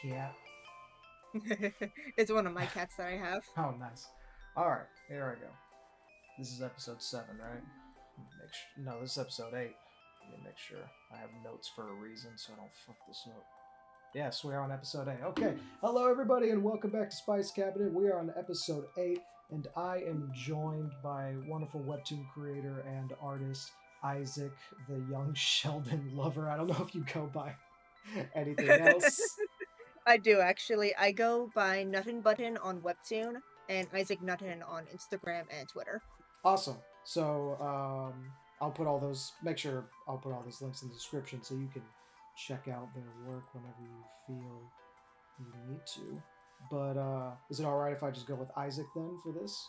Cat. It's one of my cats that I have. Oh, nice. All right, here I go. This is episode 7, right? No, this is episode 8. Let me make sure I have notes for a reason, so I don't fuck this up. Yes, we are on episode 8. Okay, hello everybody, and welcome back to Spice Cabinet. We are on episode 8, and I am joined by wonderful webtoon creator and artist Isaac, the young Sheldon lover. I don't know if you go by anything else. I do actually. I go by NuttonButton on Webtoon and Isaac Nutton on Instagram and Twitter. Awesome. So I'll put all those. Make sure I'll put all those links in the description so you can check out their work whenever you feel you need to. But is it all right if I just go with Isaac then for this?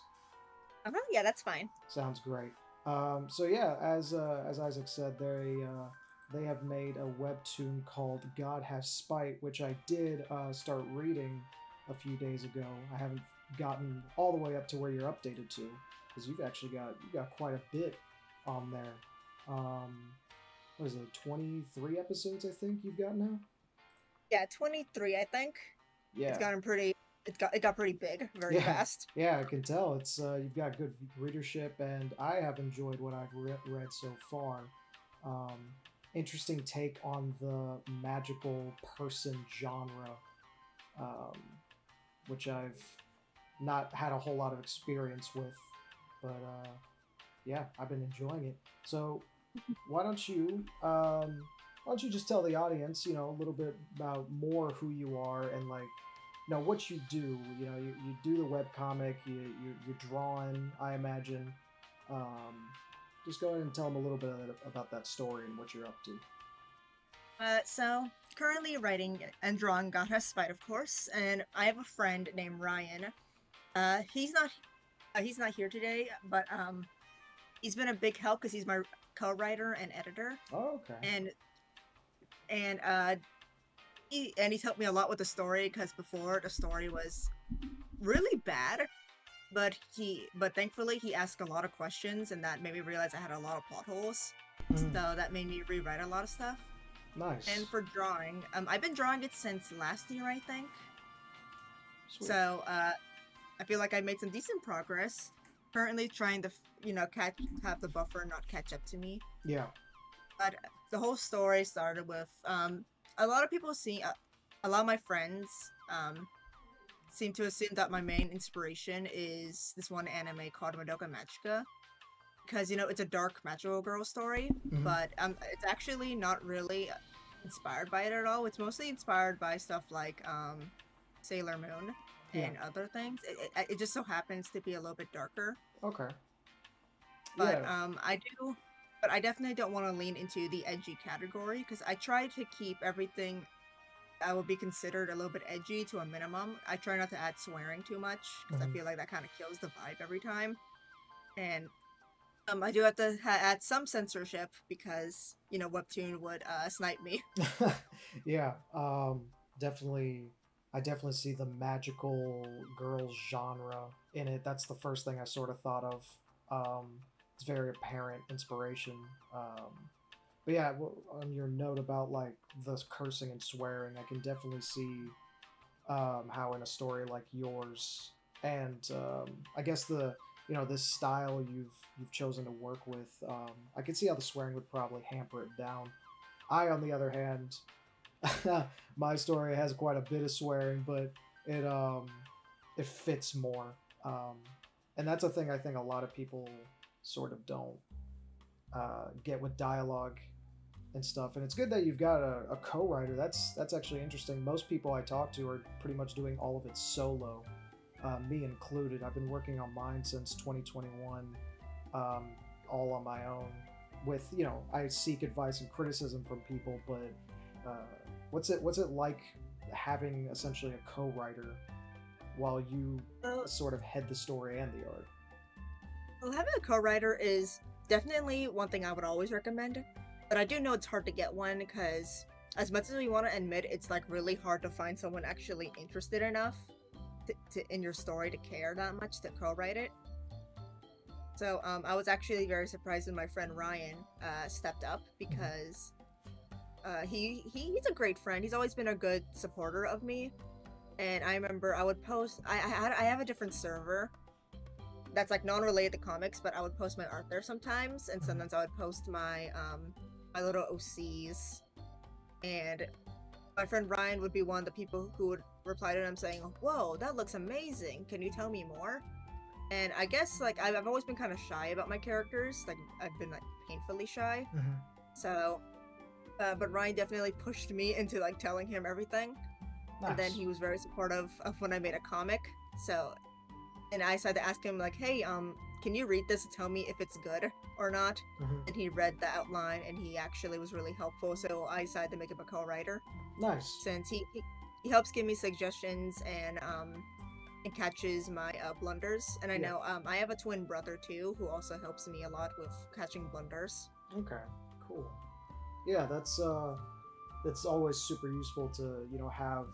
Yeah, that's fine. Sounds great. So yeah, as Isaac said, they have made a webtoon called God Has Spite, which I did start reading a few days ago. I haven't gotten all the way up to where you're updated to, because you got quite a bit on there. What is it? 23 episodes, I think you've got now. Yeah, 23, I think. It's Yeah, gotten pretty. It got pretty big very yeah, fast. yeah. I can tell it's you've got good readership, and I have enjoyed what I've read so far. Um, Interesting take on the magical person genre, um, which I've not had a whole lot of experience with, but yeah, I've been enjoying it. So why don't you just tell the audience, a little bit about more who you are and like, what you do. You do the web comic, you're drawing, I imagine. Um, just go ahead and tell them a little bit about that story and what you're up to. So currently writing and drawing God Has Spite, of course, and I have a friend named Ryan. He's not here today, but he's been a big help because he's my co-writer and editor, Oh, okay. and and he's helped me a lot with the story because before the story was really bad, but thankfully he asked a lot of questions and that made me realize I had a lot of plot holes, Mm, so that made me rewrite a lot of stuff. nice. And for drawing, I've been drawing it since last year, I think. Sweet. So I feel like I made some decent progress. Currently trying to have the buffer not catch up to me. Yeah. But the whole story started with a lot of people see a lot of my friends seem to assume that my main inspiration is this one anime called Madoka Magica because it's a dark magical girl story, Hmm. but it's actually not really inspired by it at all. It's mostly inspired by stuff like Sailor Moon Yeah. and other things. It just so happens to be a little bit darker, Okay. but Yeah. I definitely don't want to lean into the edgy category because I try to keep everything that would be considered a little bit edgy to a minimum. I try not to add swearing too much because I Hmm. feel like that kind of kills the vibe every time. And I do have to add some censorship because Webtoon would snipe me. Yeah. Definitely. I definitely see the magical girls genre in it. That's the first thing I sort of thought of. It's very apparent inspiration. Um, but yeah, on your note about like the cursing and swearing, I can definitely see how in a story like yours, and I guess this style you've chosen to work with, I can see how the swearing would probably hamper it down. I, on the other hand, my story has quite a bit of swearing, but it fits more, um, and that's a thing I think a lot of people sort of don't get with dialogue and stuff. And it's good that you've got a co-writer. That's actually interesting. Most people I talk to are pretty much doing all of it solo, me included. I've been working on mine since 2021, um, all on my own. With I seek advice and criticism from people, but what's it like having essentially a co-writer while you Well, sort of head the story and the art? having a co-writer is definitely one thing I would always recommend. But I do know it's hard to get one because, as much as we want to admit, it's like really hard to find someone actually interested enough in your story to care that much to co-write it. So I was actually very surprised when my friend Ryan stepped up because he's a great friend. He's always been a good supporter of me. And I remember I would post. I have a different server that's like non-related to comics, but I would post my art there sometimes, and sometimes I would post my my little OCs. And my friend Ryan would be one of the people who would reply to them saying, "Whoa, that looks amazing! Can you tell me more?" And I guess like I've always been kind of shy about my characters. Like I've been like painfully shy. So, but Ryan definitely pushed me into like telling him everything. Nice. And then he was very supportive of when I made a comic. So, and I decided to ask him like, "Hey, can you read this and tell me if it's good or not?" And he read the outline, and he actually was really helpful. So I decided to make him a co-writer. Nice. Since he helps give me suggestions and catches my blunders. And I know I have a twin brother too who also helps me a lot with catching blunders. Okay, cool. Yeah, that's always super useful to, you know, have,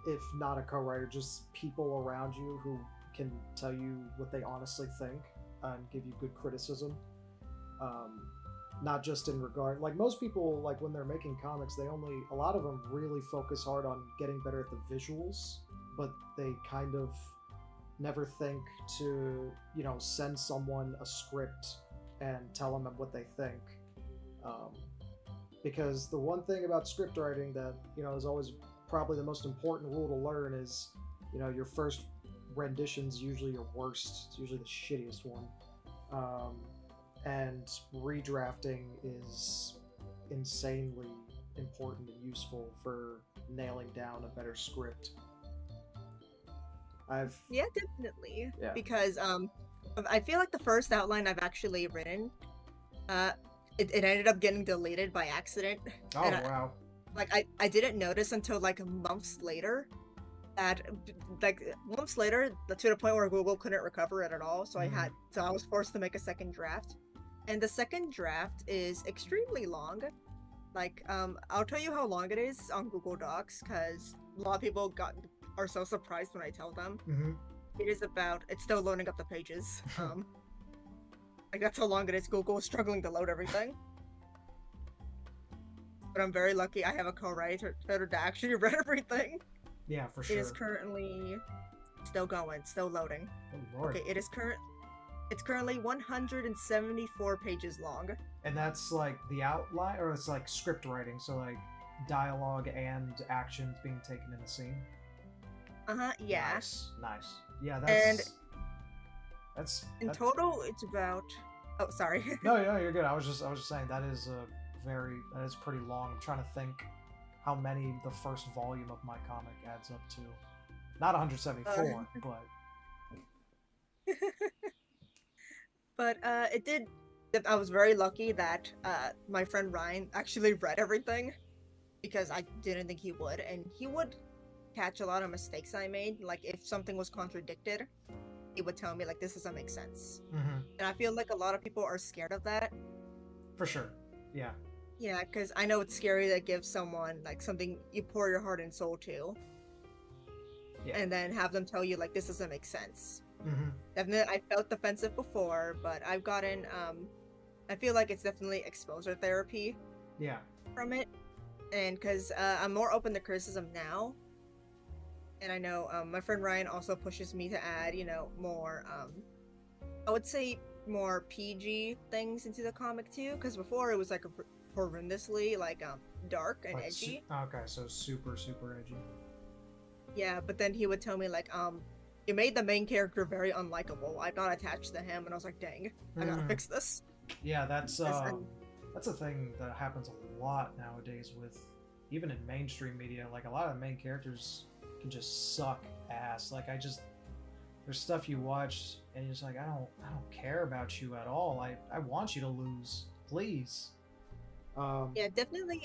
if not a co-writer, just people around you who can tell you what they honestly think and give you good criticism. Not just in regard, like most people, like when they're making comics, a lot of them really focus hard on getting better at the visuals, but they kind of never think to, you know, send someone a script and tell them what they think. Because the one thing about script writing that, you know, is always probably the most important rule to learn is, you know, your first rendition's usually your worst. It's usually the shittiest one. And redrafting is insanely important and useful for nailing down a better script. Yeah, definitely. Yeah. Because I feel like the first outline I've actually written, it ended up getting deleted by accident. Oh, wow. I didn't notice until like months later that months later to the point where Google couldn't recover it at all. So I was forced to make a second draft. And the second draft is extremely long. Like, I'll tell you how long it is on Google Docs, because a lot of people are so surprised when I tell them. It is it's still loading up the pages. Like, that's how long it is. Google is struggling to load everything. But I'm very lucky I have a co-writer that actually read everything. Yeah, for sure. It is currently still going, still loading. Oh, Lord. Okay, it's currently 174 pages long. And that's like the outline, or it's like script writing, so like dialogue and actions being taken in the scene? Yeah. Nice. Yeah, that's in total, it's about... Oh, sorry. No, you're good. I was just saying that is pretty long. I'm trying to think how many the first volume of my comic adds up to. Not 174, but... But it did. I was very lucky that my friend Ryan actually read everything, because I didn't think he would, and he would catch a lot of mistakes I made. Like if something was contradicted, he would tell me like, "This doesn't make sense." And I feel like a lot of people are scared of that. For sure. Yeah. Yeah, because I know it's scary to give someone like something you pour your heart and soul to, and then have them tell you like, "This doesn't make sense." Definitely, I felt defensive before, but I've gotten, I feel like it's definitely exposure therapy. Yeah. From it, and because I'm more open to criticism now, and I know my friend Ryan also pushes me to add, you know, more, I would say more PG things into the comic too, because before it was like horrendously like dark and edgy. Okay, so super edgy. Yeah, but then he would tell me like, "You made the main character very unlikable. I'm not attached to him," and I was like, "Dang, I gotta fix this." Yeah, that's a thing that happens a lot nowadays with, even in mainstream media. Like a lot of the main characters can just suck ass. Like there's stuff you watch and you're just like, I don't care about you at all. I want you to lose, please. Yeah, definitely.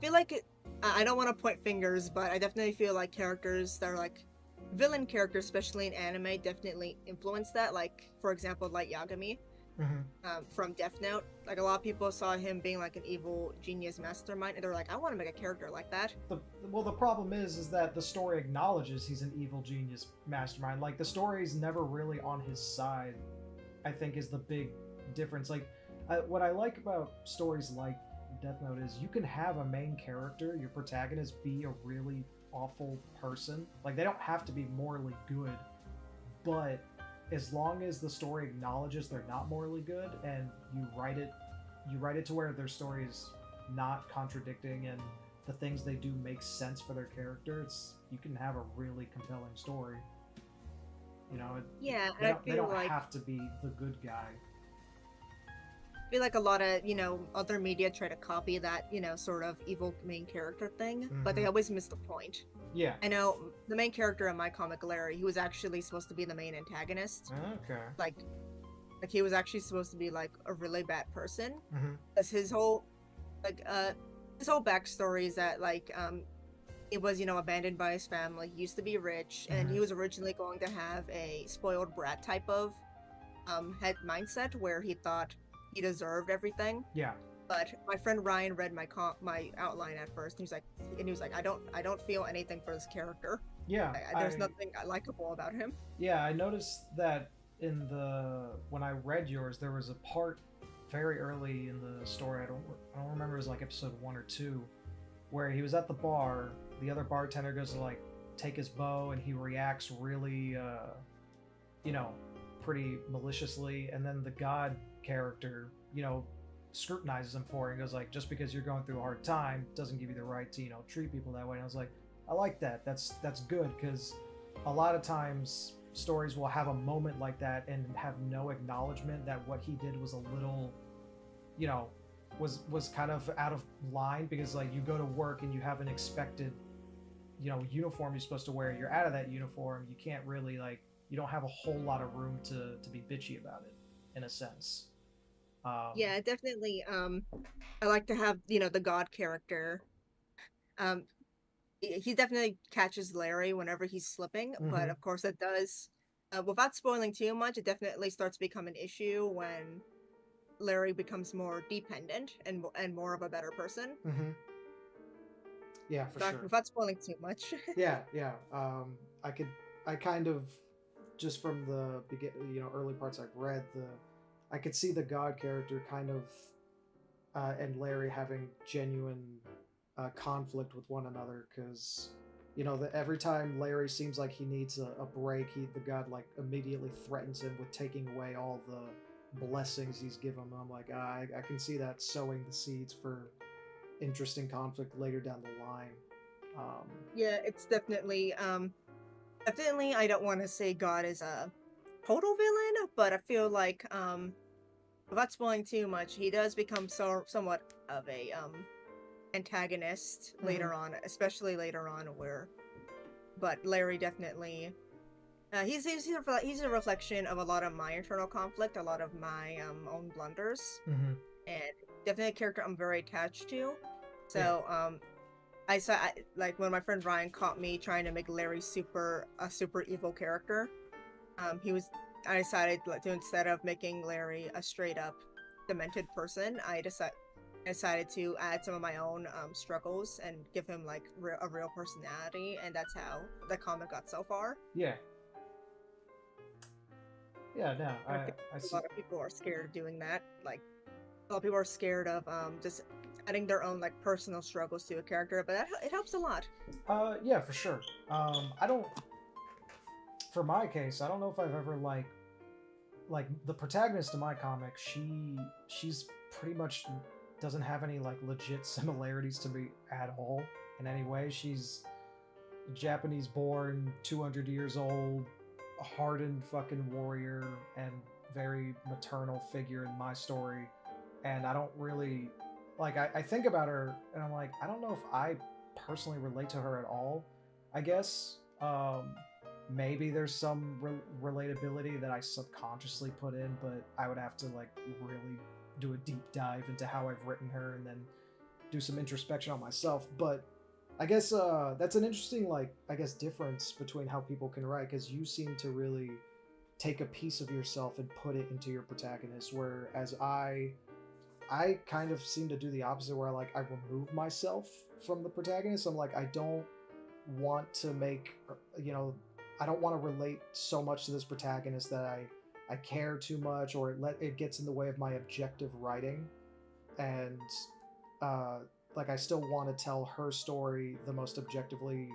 Feel like I don't want to point fingers, but I definitely feel like characters that are like villain characters, especially in anime, definitely influence that. Like, for example, Light Yagami. Hmm. from Death Note. Like a lot of people saw him being like an evil genius mastermind, and they're like, I want to make a character like that. the well, the problem is that the story acknowledges he's an evil genius mastermind. Like the story's never really on his side. I think is the big difference. Like what I like about stories like Death Note is you can have a main character, your protagonist, be a really awful person. Like they don't have to be morally good, but as long as the story acknowledges they're not morally good and you write it to where their story is not contradicting and the things they do make sense for their character, you can have a really compelling story. You know, Yeah, they and don't have to be the good guy. I feel like a lot of other media try to copy that sort of evil main character thing, but they always miss the point. Yeah. I know the main character in my comic, Larry, he was actually supposed to be the main antagonist. Okay. Like he was actually supposed to be like a really bad person. Mm-hmm. His whole his whole backstory is that he was abandoned by his family. He used to be rich, and he was originally going to have a spoiled brat type of head mindset where he thought he deserved everything. Yeah. But my friend Ryan read my outline at first, and he was like, I don't feel anything for this character. Yeah. There's nothing likable about him. Yeah, I noticed that when I read yours, there was a part very early in the story. I don't remember. It was like episode 1 or 2, where he was at the bar. The other bartender goes to like take his bow, and he reacts really, pretty maliciously. And then the God character, scrutinizes him for it and goes like, just because you're going through a hard time doesn't give you the right to treat people that way. And I was like, I like that. That's good, because a lot of times stories will have a moment like that and have no acknowledgement that what he did was a little, was kind of out of line, because like you go to work and you have an expected, uniform you're supposed to wear. You're out of that uniform. You can't really you don't have a whole lot of room to be bitchy about it, in a sense. Yeah, definitely. I like to have the God character. Um, he definitely catches Larry whenever he's slipping, but of course it does. Without spoiling too much, it definitely starts to become an issue when Larry becomes more dependent and more of a better person. Yeah, for sure. Without spoiling too much. Yeah. I kind of, just from the early parts I've read, I could see the God character kind of, and Larry having genuine conflict with one another, because every time Larry seems like he needs a break, the God immediately threatens him with taking away all the blessings he's given him. I'm like, I can see that sowing the seeds for interesting conflict later down the line. Yeah, it's definitely I don't want to say God is a total villain, but I feel like without spoiling too much, he does become somewhat of a antagonist later on, especially later on but Larry definitely he's a reflection of a lot of my internal conflict, a lot of my own blunders, and definitely a character I'm very attached to. So I saw when my friend Ryan caught me trying to make Larry a super evil character. I decided to, instead of making Larry a straight up demented person, I decided to add some of my own struggles and give him a real personality, and that's how the comic got so far. Yeah. Yeah, no, I see. A lot of people are scared of doing that. Like, a lot of people are scared of just adding their own personal struggles to a character, but it helps a lot. Yeah, for sure. For my case, I don't know if I've ever like the protagonist of my comic. She's pretty much doesn't have any legit similarities to me at all in any way. She's Japanese born, 200 years old, a hardened fucking warrior, and very maternal figure in my story. And I don't really I think about her and I'm like, I don't know if I personally relate to her at all. I guess maybe there's some relatability that I subconsciously put in, but I would have to really do a deep dive into how I've written her and then do some introspection on myself. But I guess that's an interesting difference between how people can write, because you seem to really take a piece of yourself and put it into your protagonist, whereas I kind of seem to do the opposite, where I remove myself from the protagonist. I'm like, I don't want to make, I don't want to relate so much to this protagonist that I care too much, or it gets in the way of my objective writing. And I still want to tell her story the most objectively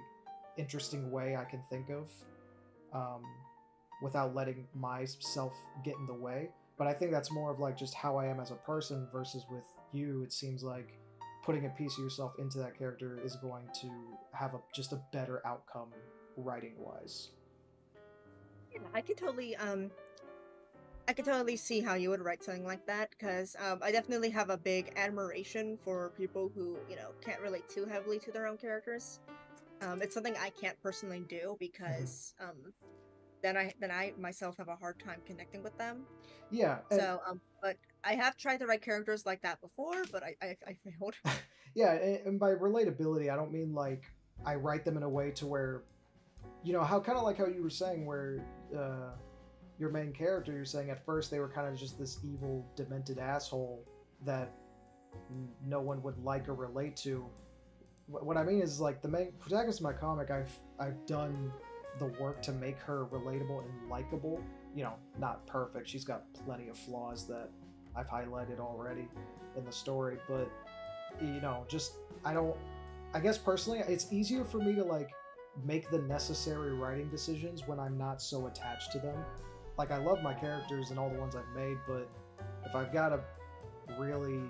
interesting way I can think of, without letting myself get in the way. But I think that's more of just how I am as a person, versus with you, it seems like putting a piece of yourself into that character is going to have just a better outcome writing wise. Yeah, I could totally see how you would write something like that, because I definitely have a big admiration for people who, can't relate too heavily to their own characters. It's something I can't personally do, because then I myself have a hard time connecting with them. Yeah. So, but I have tried to write characters like that before, but I failed. Yeah, and by relatability, I don't mean I write them in a way to where, how kind of like how you were saying, where your main character, you're saying at first they were kind of just this evil, demented asshole that no one would like or relate to. What I mean is, the main protagonist of my comic, I've done the work to make her relatable and likable. Not perfect. She's got plenty of flaws that I've highlighted already in the story, but just I guess personally, it's easier for me to make the necessary writing decisions when I'm not so attached to them. I love my characters and all the ones I've made, but if I've got to really,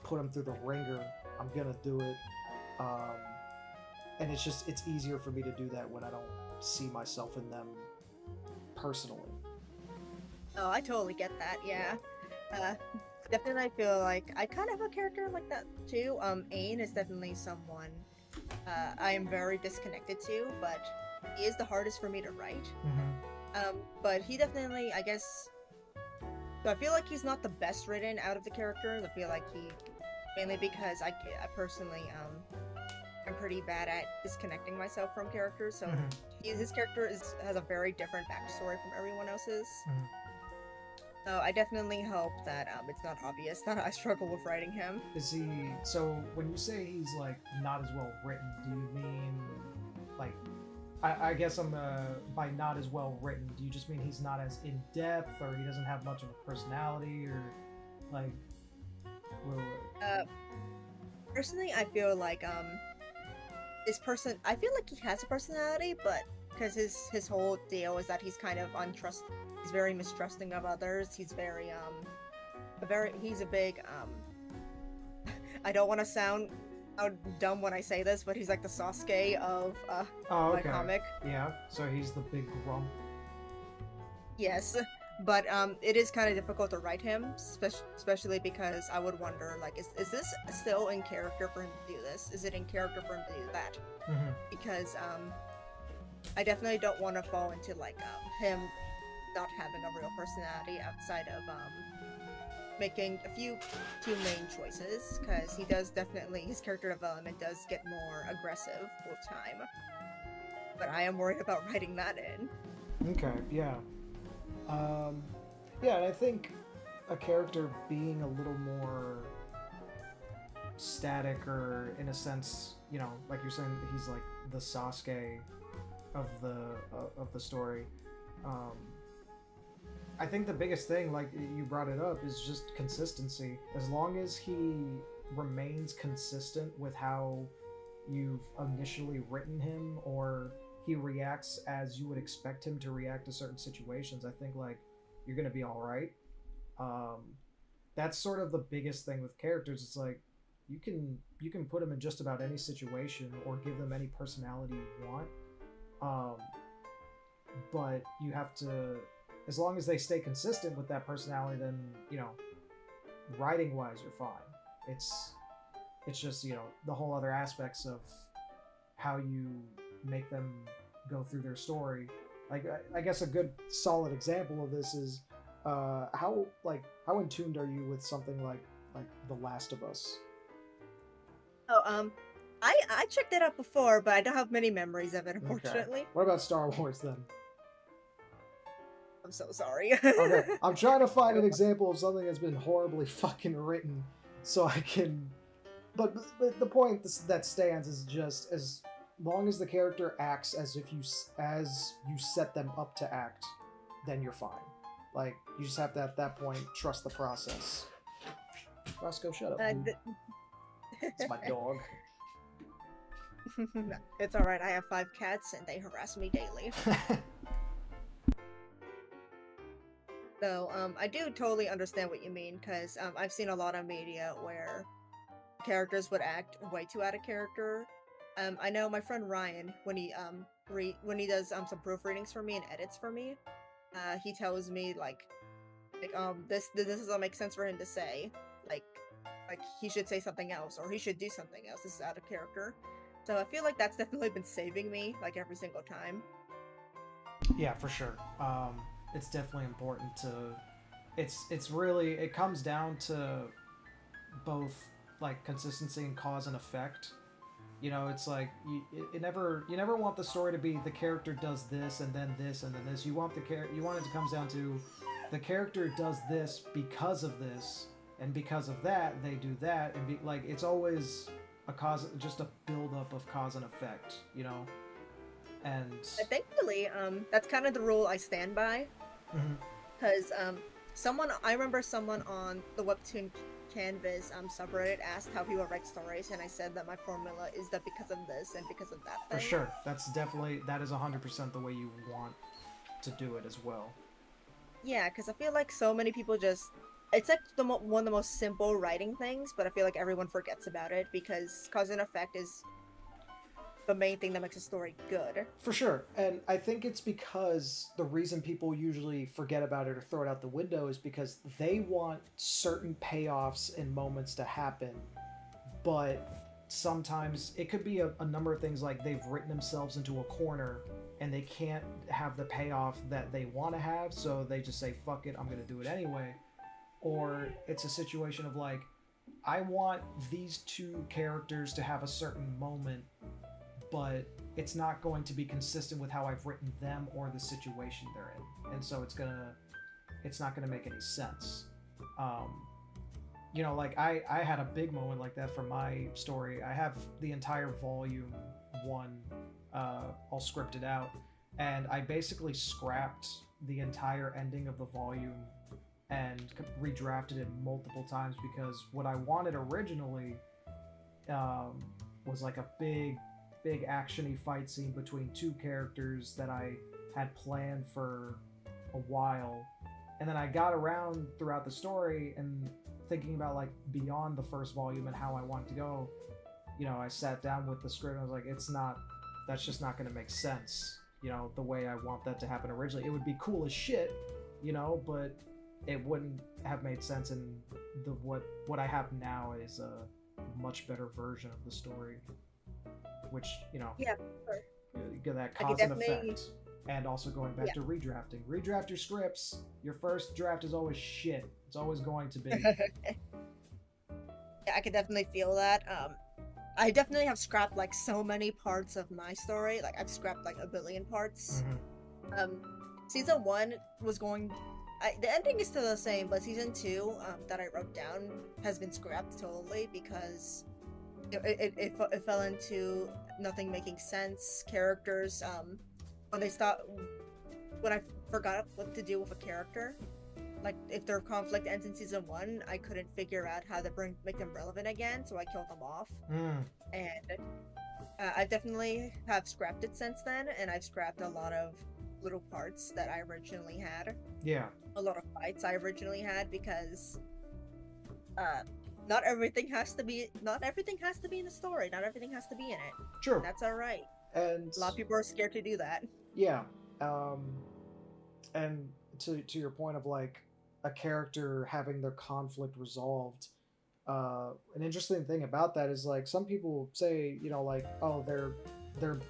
put them through the ringer, I'm gonna do it. And it's easier for me to do that when I don't see myself in them personally. Oh, I totally get that. Yeah. Definitely, I feel like I kind of have a character like that too. Ain is definitely someone I am very disconnected to, but he is the hardest for me to write. But he definitely, I guess, so I feel like he's not the best written out of the characters. I feel like mainly because I personally, I'm pretty bad at disconnecting myself from characters, so his character has a very different backstory from everyone else's. So I definitely hope that it's not obvious that I struggle with writing him. Is he, so when you say he's not as well written, do you mean I guess I'm by not as well written, do you just mean he's not as in depth, or he doesn't have much of a personality, or personally, I feel like I feel like he has a personality, but because his whole deal is that he's kind of he's very mistrusting of others. He's he's a big I don't want to sound dumb when I say this, but he's like the Sasuke of my comic. Yeah, so he's the big grump. Yes, but it is kind of difficult to write him, especially because I would wonder, is this still in character for him to do this? Is it in character for him to do that? Because I definitely don't want to fall into him not having a real personality outside of making a few main choices, because his character development does get more aggressive with time. But I am worried about writing that in. Okay, yeah. Yeah, and I think a character being a little more static, or in a sense, like you're saying, he's like the Sasuke of the story. I think the biggest thing, like you brought it up, is just consistency. As long as he remains consistent with how you've initially written him, or he reacts as you would expect him to react to certain situations, I think you're gonna be all right. That's sort of the biggest thing with characters. It's you can put them in just about any situation, or give them any personality you want. But you have to, as long as they stay consistent with that personality, then writing wise you're fine. It's just the whole other aspects of how you make them go through their story. I guess a good solid example of this is how in tuned are you with something like The Last of Us? Oh, I checked it out before, but I don't have many memories of it, unfortunately. Okay. What about Star Wars then? I'm so sorry. Okay, I'm trying to find an example of something that's been horribly fucking written, so I can. But the point that stands is just as long as the character acts as if you set them up to act, then you're fine. Like you just have to at that point trust the process. Roscoe, shut up. It's my dog. It's alright, I have 5 cats and they harass me daily. So, I do totally understand what you mean, because I've seen a lot of media where characters would act way too out of character. I know my friend Ryan, when he does some proofreadings for me and edits for me, he tells me this doesn't make sense for him to say, like he should say something else or he should do something else. This is out of character. So I feel like that's definitely been saving me like every single time. Yeah, for sure. It's definitely important to. It's really, it comes down to both like consistency and cause and effect. You know, it's like you never want the story to be the character does this and then this and then this. You want it to come down to the character does this because of this, and because of that they do that, and it's always a cause, just a build up of cause and effect. You know, and thankfully, that's kind of the rule I stand by. Because I remember someone on the Webtoon Canvas subreddit asked how people write stories, and I said that my formula is that because of this and because of that thing. For sure, that is 100% the way you want to do it as well. Yeah, because I feel like so many people just, it's like one of the most simple writing things, but I feel like everyone forgets about it because cause and effect is the main thing that makes a story good. For sure. And I think it's because the reason people usually forget about it or throw it out the window is because they want certain payoffs and moments to happen. But sometimes it could be a number of things, like they've written themselves into a corner and they can't have the payoff that they want to have, so they just say, fuck it, I'm going to do it anyway. Or it's a situation of like, I want these two characters to have a certain moment, but it's not going to be consistent with how I've written them or the situation they're in, and so it's not gonna make any sense. You know, like I had a big moment like that for my story. I have the entire volume 1 all scripted out, and I basically scrapped the entire ending of the volume and redrafted it multiple times, because what I wanted originally was like a big action-y fight scene between two characters that I had planned for a while, and then I got around throughout the story and thinking about like beyond the first volume and how I wanted to go. You know, I sat down with the script and I was like, that's just not going to make sense, you know, the way I want that to happen originally. It would be cool as shit, you know, but it wouldn't have made sense, and what I have now is a much better version of the story. Which, you know, yeah, sure. You get that cause and effect. And also going back to redrafting. Redraft your scripts. Your first draft is always shit. It's always going to be. Yeah, I could definitely feel that. I definitely have scrapped like so many parts of my story. Like I've scrapped like a billion parts. Season 1 was going. The ending is still the same, but season 2 that I wrote down has been scrapped totally because it fell into nothing making sense. Characters, when I forgot what to do with a character, like if their conflict ends in season 1, I couldn't figure out how to make them relevant again, so I killed them off. And I definitely have scrapped it since then, and I've scrapped a lot of little parts that I originally had. Yeah. A lot of fights I originally had, because not everything has to be in the story. Not everything has to be in it. True. That's all right. And a lot of people are scared to do that. Yeah. And to your point of like a character having their conflict resolved, an interesting thing about that is like some people say, you know, like, oh, their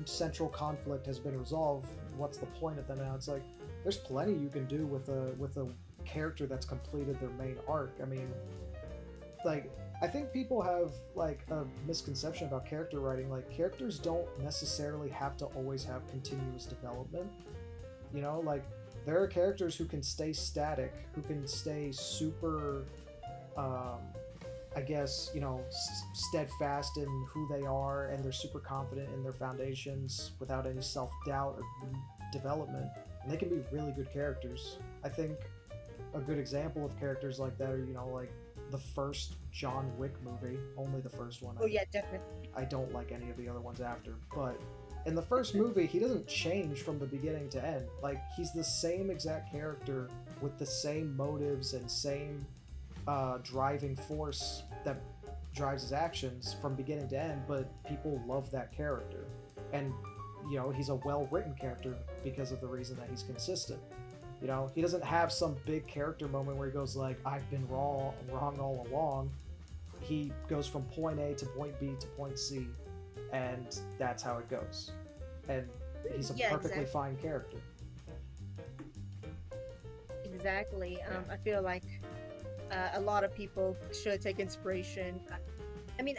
central conflict has been resolved. What's the point of them now? It's like there's plenty you can do with a character that's completed their main arc. I mean, like, I think people have like a misconception about character writing. Like, characters don't necessarily have to always have continuous development. You know, like there are characters who can stay static, who can stay super, um, I guess, steadfast in who they are, and they're super confident in their foundations without any self doubt or development, and they can be really good characters. I think a good example of characters like that are, like the first John Wick movie, only the first one. Oh, yeah, definitely. I don't like any of the other ones after, but in the first movie, he doesn't change from the beginning to end. Like, he's the same exact character with the same motives and same driving force that drives his actions from beginning to end, but people love that character. And, he's a well-written character because of the reason that he's consistent. He doesn't have some big character moment where he goes like, I've been wrong all along. He goes from point A to point B to point C, and that's how it goes. And he's a perfectly fine character. Exactly. I feel like a lot of people should take inspiration. I mean,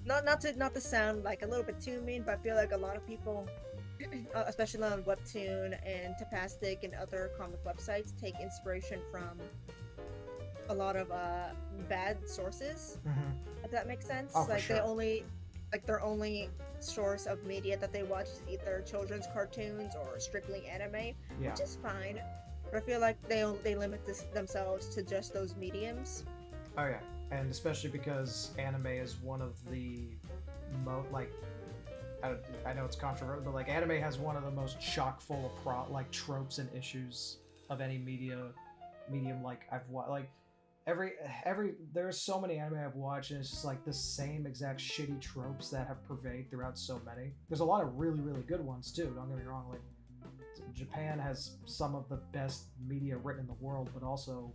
not to sound like a little bit too mean, but I feel like a lot of people, especially on Webtoon and Tapastic and other comic websites, take inspiration from a lot of bad sources. If that makes sense. Oh, like, sure. Their only source of media that they watch is either children's cartoons or strictly anime, which is fine. But I feel like they limit themselves to just those mediums. Oh yeah, and especially because anime is one of the I know it's controversial, but anime has one of the most chock full of tropes and issues of any medium I've watched. There's so many anime I've watched, and it's just the same exact shitty tropes that have pervaded throughout so many. There's a lot of really, really good ones too, don't get me wrong. Japan has some of the best media written in the world, but also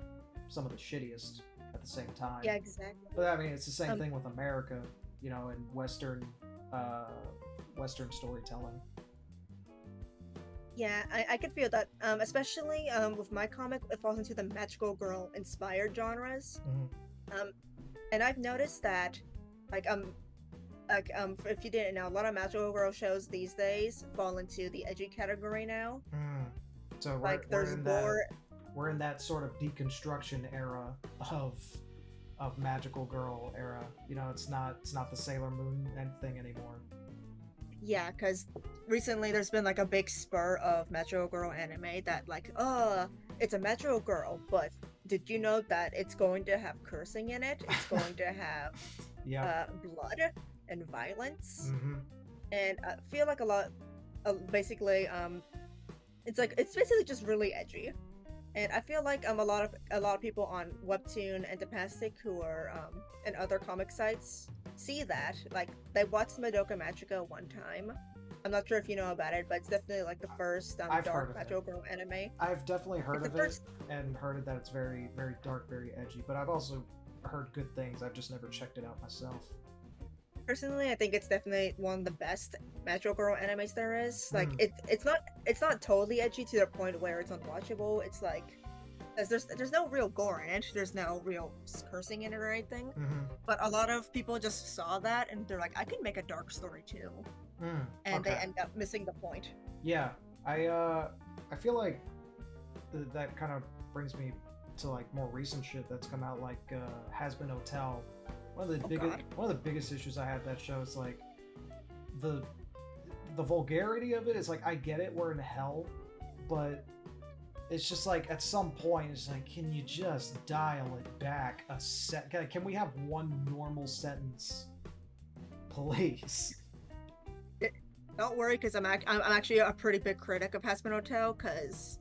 some of the shittiest at the same time. Yeah, exactly. But I mean, it's the same thing with America, and Western storytelling. Yeah, I could feel that, especially with my comic, it falls into the magical girl inspired genres. And I've noticed that, if you didn't know, a lot of magical girl shows these days fall into the edgy category now. So we're in that sort of deconstruction era of magical girl era. It's not the Sailor Moon thing anymore. Yeah, because recently there's been a big spur of magical girl anime that it's a magical girl, but did you know that it's going to have cursing in it? It's going to have blood and violence. And I feel like a lot basically it's basically just really edgy. And I feel like a lot of people on Webtoon and Tapastic who are and other comic sites see that. They watched Madoka Magica one time. I'm not sure if you know about it, but it's definitely the first dark magical girl anime. I've definitely heard of it and heard that it's very, very dark, very edgy, but I've also heard good things. I've just never checked it out myself. Personally, I think it's definitely one of the best magical girl animes there is. It's not totally edgy to the point where it's unwatchable. It's there's no real gore in it. There's no real cursing in it or anything. But a lot of people just saw that and they're like, I could make a dark story too. And they end up missing the point. Yeah, I feel like that kind of brings me to more recent shit that's come out, Has Been Hotel. One of the biggest issues I had with that show is the vulgarity of it is I get it, we're in hell, but it's just at some point it's can you just dial it back a sec? Can we have one normal sentence, please? Don't worry, because I'm actually a pretty big critic of Has Been Hotel, because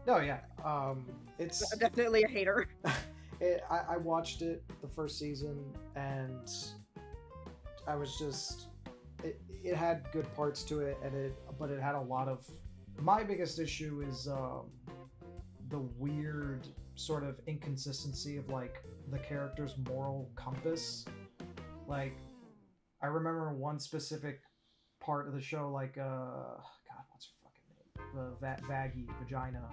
it's I'm definitely a hater. I watched it the first season, and I was just it had good parts to it, but it had a lot of. My biggest issue is the weird sort of inconsistency of the character's moral compass. I remember one specific part of the show, God, what's her fucking name? Vagina.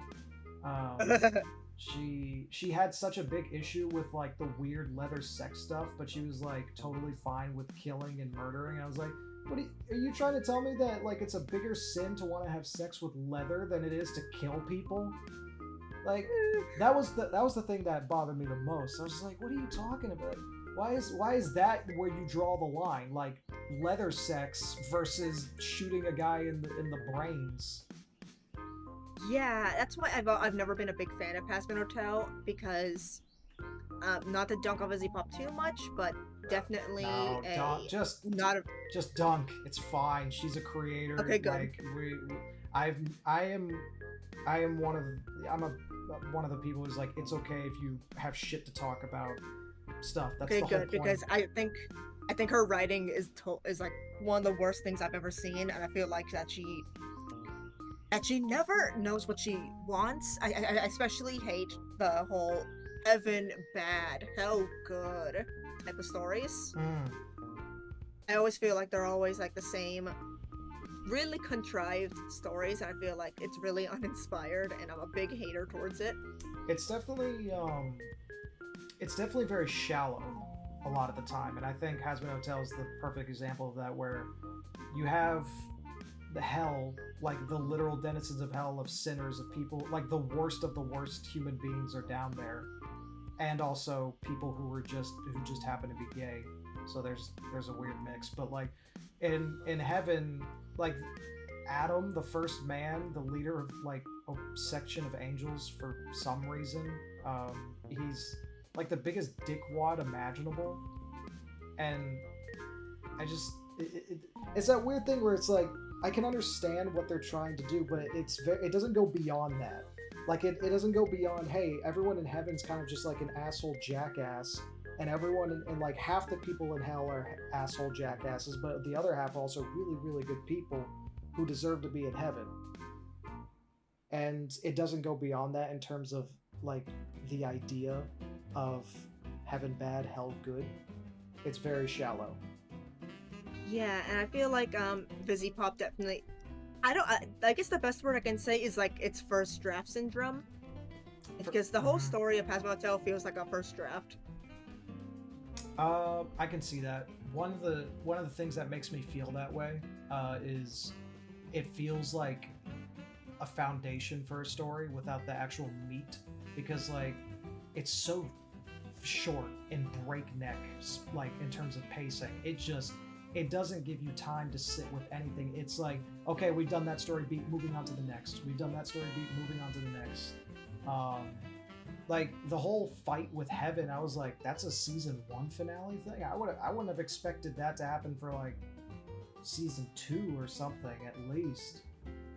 She had such a big issue with the weird leather sex stuff, but she was totally fine with killing and murdering. I was like, Are you trying to tell me that like it's a bigger sin to want to have sex with leather than it is to kill people? Like that was the thing that bothered me the most. I was just like, what are you talking about? Why is that where you draw the line? Like leather sex versus shooting a guy in the brains. Yeah, that's why I've never been a big fan of Passman Hotel because not to dunk on Fizzy Pop too much, but definitely No, not a just dunk. It's fine. She's a creator. okay, good. Like I've, I am, I am one of, I'm a one of the people who's like, it's okay if you have shit to talk about stuff. That's Okay, the whole good, point. because I think her writing is like one of the worst things I've ever seen, and I feel like that she never knows what she wants. I especially hate the whole Evan bad, hell good type of stories. I always feel like they're always like the same, really contrived stories, and I feel like it's really uninspired, and I'm a big hater towards it. It's definitely very shallow a lot of the time, and I think Hazbin Hotel is the perfect example of that, where you have the hell, like the literal denizens of hell, of sinners, of people like the worst of the worst human beings are down there, and also people who just happen to be gay. So there's a weird mix, but like in heaven, like Adam, the first man, the leader of like a section of angels for some reason, he's like the biggest dickwad imaginable, and I just it's that weird thing where it's like I can understand what they're trying to do, but it doesn't go beyond that. Like it doesn't go beyond, hey, everyone in heaven's kind of just like an asshole jackass, and everyone in like half the people in hell are asshole jackasses, but the other half are also really, really good people who deserve to be in heaven. And it doesn't go beyond that in terms of like the idea of heaven bad, hell good. It's very shallow. Yeah, and I feel like Fizzy Pop definitely. I guess the best word I can say is like its first draft syndrome, because the whole story of Hazbin Hotel feels like a first draft. I can see that. One of the things that makes me feel that way is it feels like a foundation for a story without the actual meat, because like it's so short and breakneck, like in terms of pacing. It doesn't give you time to sit with anything. It's like, okay, we've done that story beat, moving on to the next. We've done that story beat, moving on to the next. Like the whole fight with Heaven, I was like, that's a season 1 finale thing. I wouldn't have expected that to happen for like season 2 or something at least.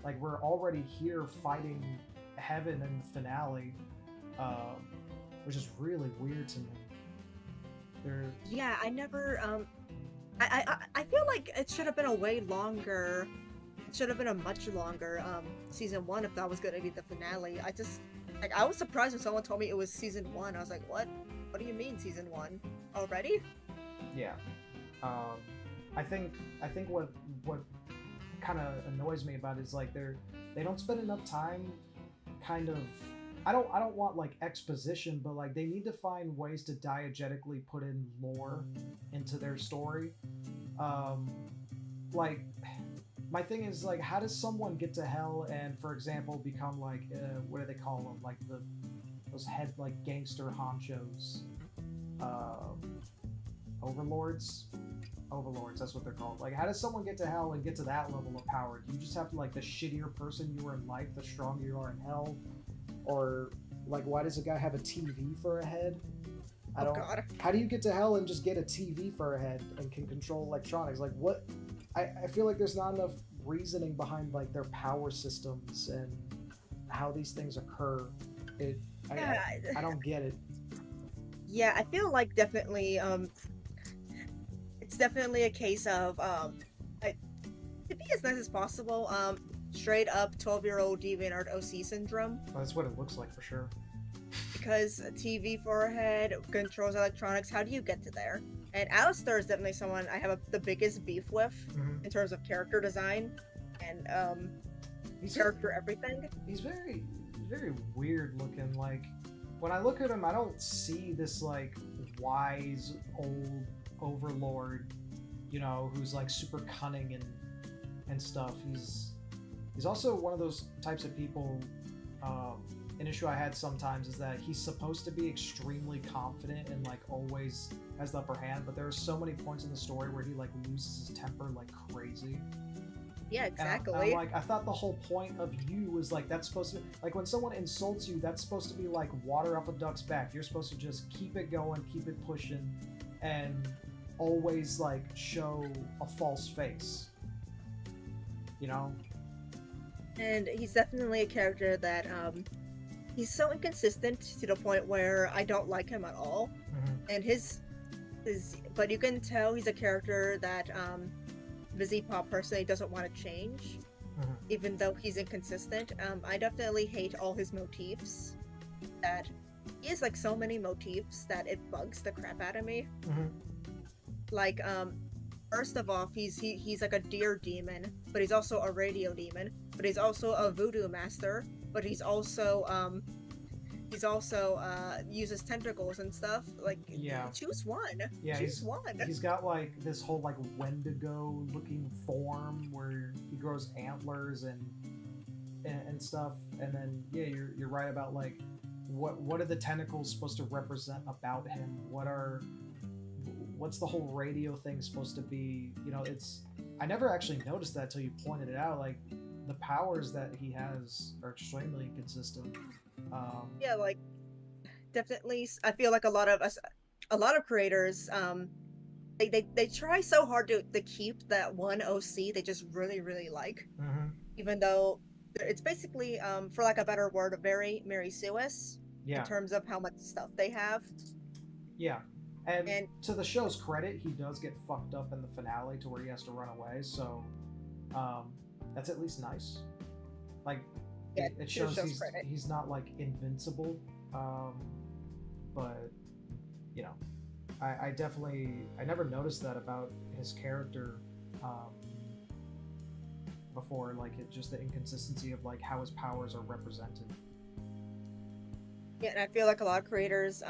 Like we're already here fighting Heaven in the finale, which is really weird to me. Yeah, I never I feel like it should have been a way longer. It should have been a much longer season 1 if that was going to be the finale. I was surprised when someone told me it was season 1. I was like, what? What do you mean season 1 already? Yeah. I think what kind of annoys me about it is like they don't spend enough time kind of. I don't want like exposition, but like they need to find ways to diegetically put in lore into their story. Like my thing is like, how does someone get to hell and, for example, become like what do they call them? Like those head like gangster honchos, overlords. That's what they're called. Like, how does someone get to hell and get to that level of power? Do you just have to like the shittier person you were in life, the stronger you are in hell? Or like, why does a guy have a TV for a head? God. How do you get to hell and just get a TV for a head and can control electronics? Like, what? I feel like there's not enough reasoning behind like their power systems and how these things occur. I don't get it. Yeah, I feel like definitely it's definitely a case of to be as nice as possible, straight up 12-year-old DeviantArt OC syndrome. Well, that's what it looks like for sure. Because a TV for a head controls electronics, how do you get to there? And Alistair is definitely someone I have the biggest beef with in terms of character design and character everything. He's very, very weird looking. Like, when I look at him, I don't see this like wise old overlord who's like super cunning and stuff. He's also one of those types of people. An issue I had sometimes is that he's supposed to be extremely confident and like always has the upper hand, but there are so many points in the story where he like loses his temper like crazy. Yeah, exactly. And I'm like, I thought the whole point of you was like that's supposed to like when someone insults you, that's supposed to be like water off a duck's back. You're supposed to just keep it going, keep it pushing, and always like show a false face. And he's definitely a character that he's so inconsistent to the point where I don't like him at all. And his but you can tell he's a character that Vizipop personally doesn't want to change, even though he's inconsistent. I definitely hate all his motifs. That he has like so many motifs that it bugs the crap out of me. Like first of all, he's like a deer demon, but he's also a radio demon, but he's also a voodoo master, but he's also uses tentacles and stuff. Like, choose one. Yeah, choose one. He's got like this whole like Wendigo looking form where he grows antlers and stuff. And then you're right about like what are the tentacles supposed to represent about him? What's the whole radio thing supposed to be? I never actually noticed that till you pointed it out. Like the powers that he has are extremely inconsistent. Yeah, like definitely. I feel like a lot of creators, they try so hard to keep that one OC they just really really like, even though it's basically, for like a better word, a very Mary Sue's in terms of how much stuff they have. Yeah. And to the show's credit, he does get fucked up in the finale to where he has to run away. So that's at least nice. Like it shows he's not like invincible. But I never noticed that about his character before. Like just the inconsistency of like how his powers are represented. Yeah, and I feel like a lot of creators,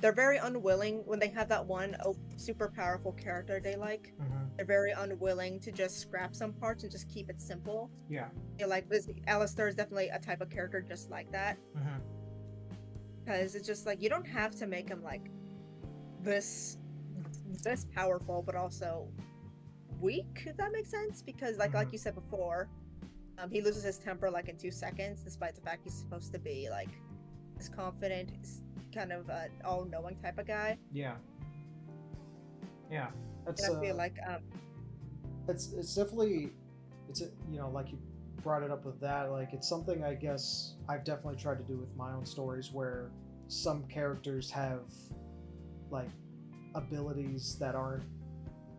they're very unwilling when they have that one super powerful character they like. They're very unwilling to just scrap some parts and just keep it simple. Yeah. Like Alistair is definitely a type of character just like that. Because it's just like you don't have to make him like this powerful, but also weak. If that makes sense, because like you said before, he loses his temper like in 2 seconds, despite the fact he's supposed to be like this confident, kind of all-knowing type of guy. Yeah. That's. And I feel like it's definitely like you brought it up with that. Like it's something I guess I've definitely tried to do with my own stories where some characters have like abilities that aren't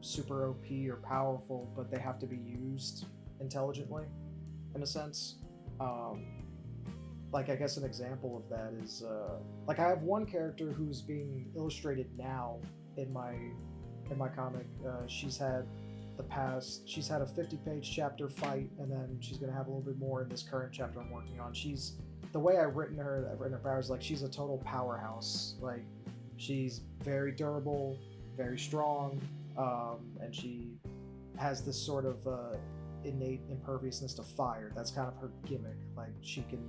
super OP or powerful, but they have to be used intelligently, in a sense. Like I guess an example of that is like I have one character who's being illustrated now in my comic. She's had a 50-page chapter fight, and then she's gonna have a little bit more in this current chapter I'm working on. The way I've written her powers, like she's a total powerhouse. Like she's very durable, very strong, and she has this sort of innate imperviousness to fire. That's kind of her gimmick. Like she can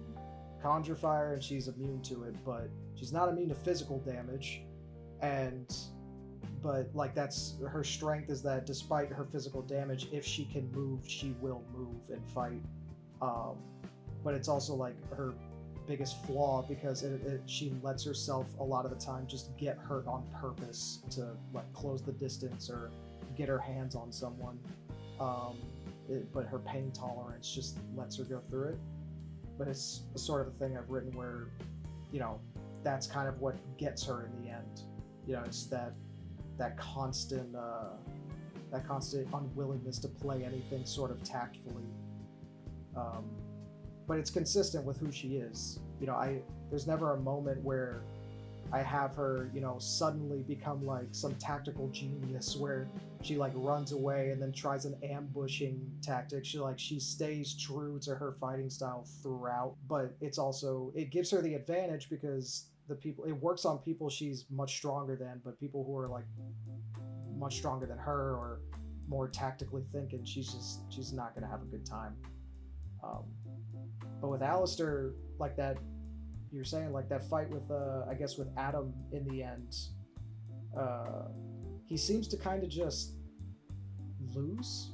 conjure fire and she's immune to it, but she's not immune to physical damage. But like that's her strength, is that despite her physical damage, if she can move, she will move and fight. But it's also like her biggest flaw, because she lets herself a lot of the time just get hurt on purpose to like close the distance or get her hands on someone. But her pain tolerance just lets her go through it. But it's a sort of a thing I've written where, that's kind of what gets her in the end. It's that constant unwillingness to play anything sort of tactfully. But it's consistent with who she is. There's never a moment where I have her, suddenly become like some tactical genius where she like runs away and then tries an ambushing tactic. She stays true to her fighting style throughout, but it gives her the advantage because it works on people she's much stronger than, but people who are like much stronger than her or more tactically thinking, she's not gonna have a good time. Um, but with Alistair, like that, you're saying like that fight with I guess with Adam in the end, uh, he seems to kind of just lose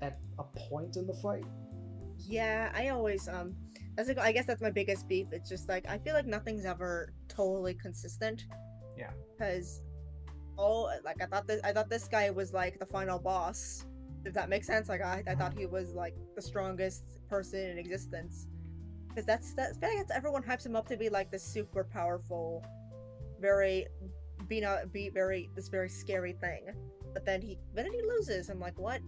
at a point in the fight. Yeah, I always that's like, I guess that's my biggest beef. It's just like I feel like nothing's ever totally consistent. Yeah. Because like I thought this guy was like the final boss. If that makes sense. Like I thought he was like the strongest person in existence. Because I feel like everyone hypes him up to be like this super powerful, very this very scary thing. But then he loses. I'm like, what?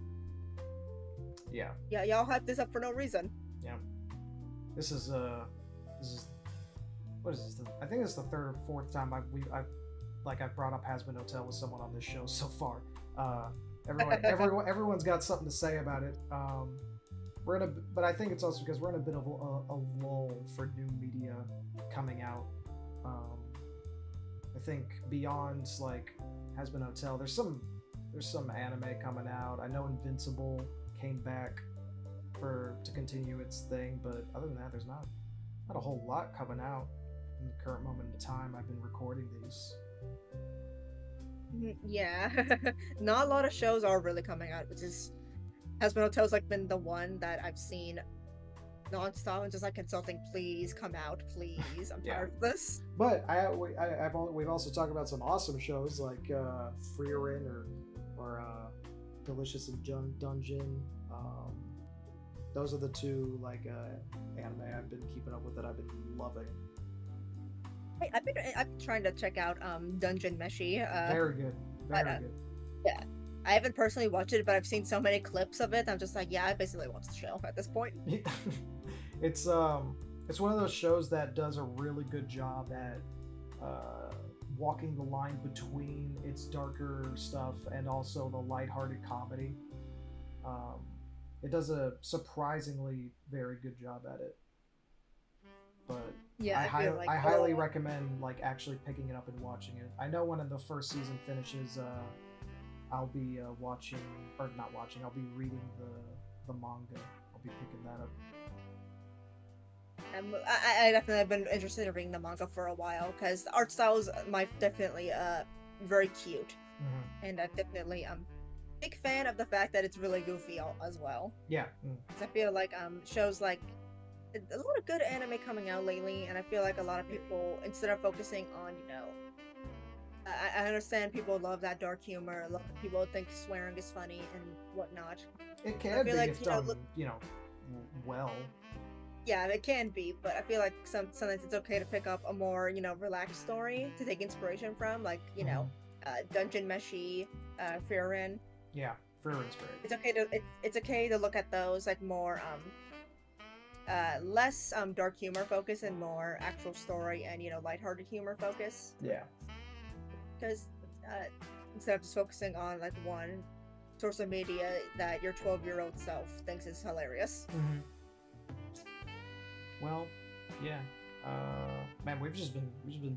Yeah. Yeah, y'all hyped this up for no reason. Yeah. This is what is this? I think it's the third or fourth time I've brought up Has Been Hotel with someone on this show so far. Everyone's got something to say about it. But I think it's also because we're in a bit of a lull for new media coming out. I think beyond like Has Been Hotel, there's some anime coming out. I know Invincible came back to continue its thing, but other than that, there's not a whole lot coming out in the current moment in time. I've been recording these. Yeah, not a lot of shows are really coming out, which is Has Been Hotel's like been the one that I've seen nonstop and just like consulting. Please come out, please. I'm tired of this. But we've also talked about some awesome shows like Frieren or Delicious in Dungeon. Those are the two like anime I've been keeping up with that I've been loving. Hey, I've been trying to check out Dungeon Meshi. Very good, very good. Yeah, I haven't personally watched it, but I've seen so many clips of it. I'm just like, yeah, I basically watched the show at this point. It's one of those shows that does a really good job at walking the line between its darker stuff and also the lighthearted comedy. It does a surprisingly very good job at it. But yeah, I highly recommend like actually picking it up and watching it. I know when the first season finishes, I'll be I'll be reading the manga. I'll be picking that up. I definitely have been interested in reading the manga for a while because the art style is definitely very cute, and I'm definitely big fan of the fact that it's really goofy as well. Yeah. I feel like shows like a lot of good anime coming out lately, and I feel like a lot of people, instead of focusing on, I understand people love that dark humor, a lot of people think swearing is funny and whatnot. It can be if done, well. Yeah, it can be, but I feel like sometimes it's okay to pick up a more, relaxed story to take inspiration from, like, Dungeon Meshi, Frieren. Yeah, Frieren's great. It's okay to look at those like more less dark humor focus and more actual story and lighthearted humor focus. Yeah. Because instead of just focusing on like one source of media that your 12-year-old self thinks is hilarious. Well, yeah. Man, we've just been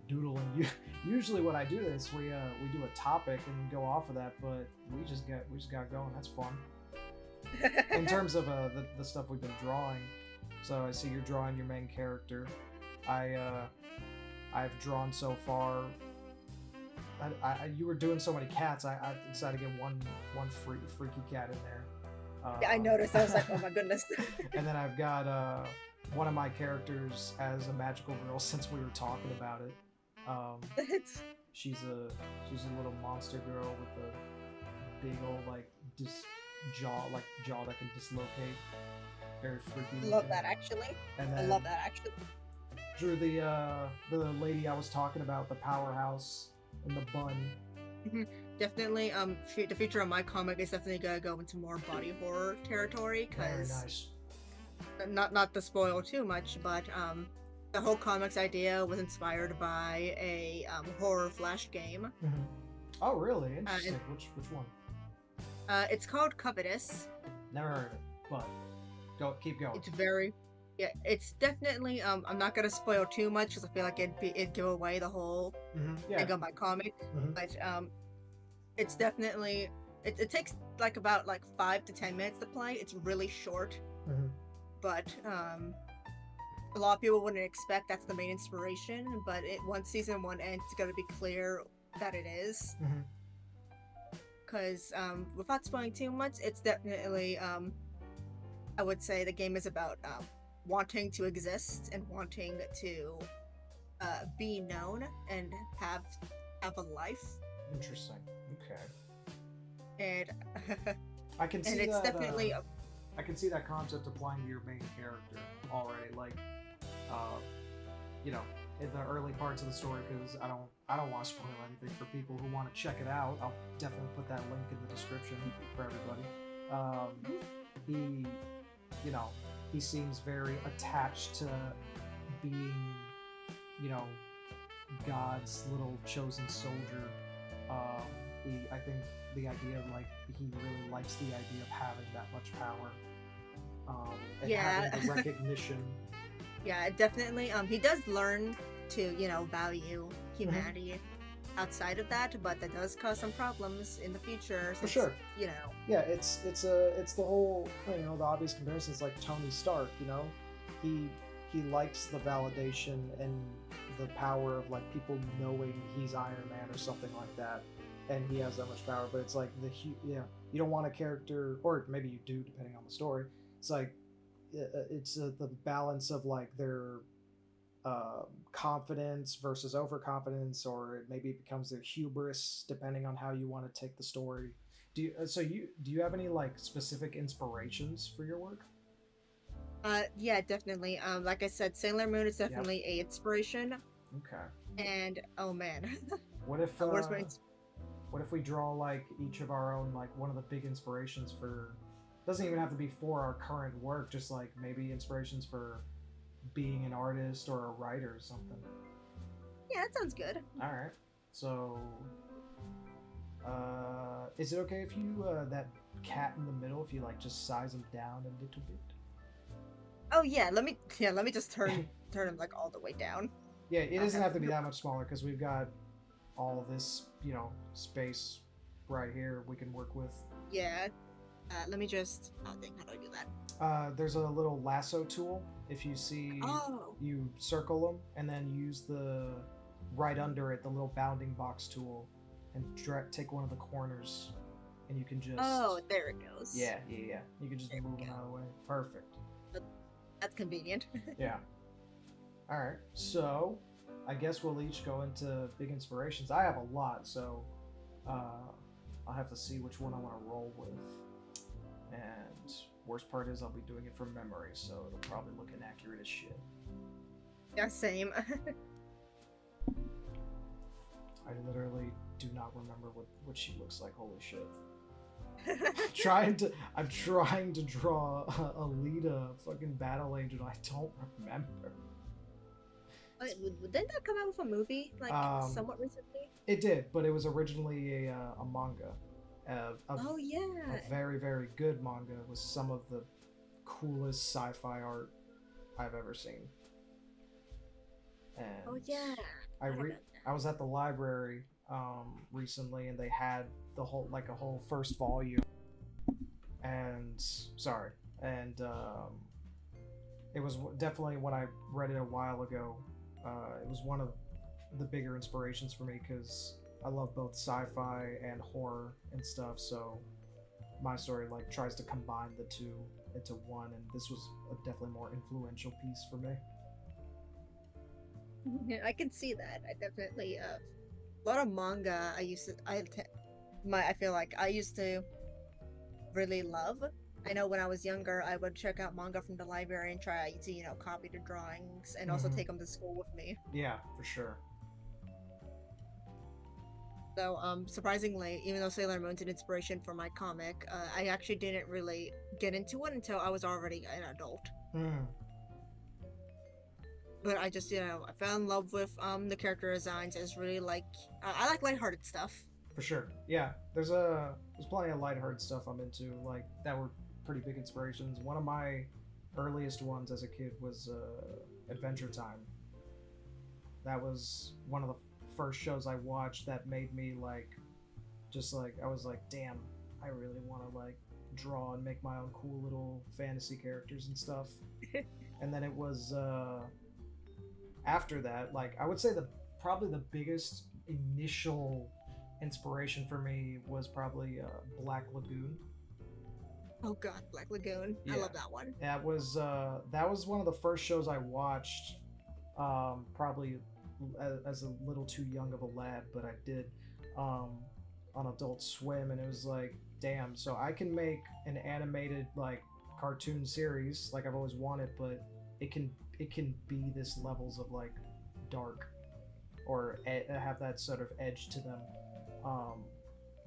doodling. Usually when I do this, we do a topic and go off of that, but we just got going. That's fun. In terms of the stuff we've been drawing, so I see you're drawing your main character. I've drawn so far. You were doing so many cats. I decided to get one freaky cat in there. Yeah, I noticed. I was like, oh my goodness. And then I've got one of my characters as a magical girl since we were talking about it. She's a little monster girl with a big old jaw that can dislocate. Very freaky. Love that actually. And then I love that actually. Drew the lady I was talking about, the powerhouse and the bun. Definitely. The future of my comic is definitely gonna go into more body horror territory. Very nice. Not to spoil too much, but the whole comics idea was inspired by a horror flash game. Oh, really? Interesting. Which one? It's called Covetous. Never heard of it, but keep going. It's definitely. I'm not gonna spoil too much because I feel like it'd give away the whole thing of my comic. But it's definitely it takes like about like 5 to 10 minutes to play. It's really short, Mhm. but a lot of people wouldn't expect that's the main inspiration. But once season one ends, it's gonna be clear that it is. Mhm. Because without spoiling too much, it's definitely I would say the game is about wanting to exist and wanting to be known and have a life. Interesting. Okay. And I can and see it's that. definitely I can see that concept applying to your main character already. Like, uh, you know, in the early parts of the story, because I don't want to spoil anything for people who want to check it out. I'll definitely put that link in the description for everybody. He, you know, he seems very attached to being, you know, God's little chosen soldier. I think the idea of like he really likes the idea of having that much power, and yeah. having the recognition. Yeah, definitely. He does learn to, value humanity outside of that, but that does cause some problems in the future. For Since, sure. you know. Yeah, it's the whole, the obvious comparison is like Tony Stark. He likes the validation and the power of like people knowing he's Iron Man or something like that, and he has that much power. But it's like you don't want a character, or maybe you do depending on the story. It's like it's the balance of like their confidence versus overconfidence, or maybe it becomes their hubris depending on how you want to take the story. Do you have any like specific inspirations for your work? Yeah, definitely. Like I said, Sailor Moon is Yep. definitely a inspiration. Okay. And oh man, What if where's my what if we draw like each of our own, like one of the big inspirations for, doesn't even have to be for our current work, just like maybe inspirations for being an artist or a writer or something. Yeah, that sounds good. All right. So is it okay if you that cat in the middle, if you like just size him down a little bit? Oh yeah, let me just turn him like all the way down. Yeah, it doesn't Okay. have to be that much smaller because we've got all this, space right here we can work with. Yeah. Let me just. Oh, dang, how do I do that? There's a little lasso tool. If you see, Oh. you circle them and then use the right under it, the little bounding box tool, and take one of the corners, and you can just. Oh, there it goes. Yeah. You can just There we move them go. out of the way. Perfect. That's convenient. Yeah. All right. So, I guess we'll each go into big inspirations. I have a lot, so I'll have to see which one I want to roll with. And worst part is I'll be doing it from memory, so it'll probably look inaccurate as shit. Yeah, same. I literally do not remember what she looks like. Holy shit. I'm trying to draw Alita, fucking battle angel. I don't remember. Didn't that come out with a movie like somewhat recently? It did, but it was originally a manga. Oh yeah. A very, very good manga with some of the coolest sci-fi art I've ever seen. And Oh yeah. I was at the library recently, and they had a whole first volume. And it was definitely, when I read it a while ago, it was one of the bigger inspirations for me because I love both sci-fi and horror and stuff. So my story like tries to combine the two into one, and this was a definitely more influential piece for me. I can see that. I definitely a lot of manga. I feel like I used to really love. I know when I was younger, I would check out manga from the library and try to copy the drawings and also take them to school with me. Yeah, for sure. So surprisingly, even though Sailor Moon's an inspiration for my comic, I actually didn't really get into it until I was already an adult. But I just, I fell in love with the character designs. It's really I like lighthearted stuff. For sure. Yeah, there's plenty of lighthearted stuff I'm into, like that were pretty big inspirations. One of my earliest ones as a kid was Adventure Time. That was one of the first shows I watched that made me I was like, damn, I really want to like draw and make my own cool little fantasy characters and stuff. And then it was after that, like I would say the probably the biggest initial inspiration for me was probably Black Lagoon. Oh god, Black Lagoon. I Yeah, love that one. that was one of the first shows I watched. Probably as a little too young of a lad, but I did on Adult Swim, and it was like, damn. So I can make an animated like cartoon series like I've always wanted, but it can be this levels of like dark or have that sort of edge to them.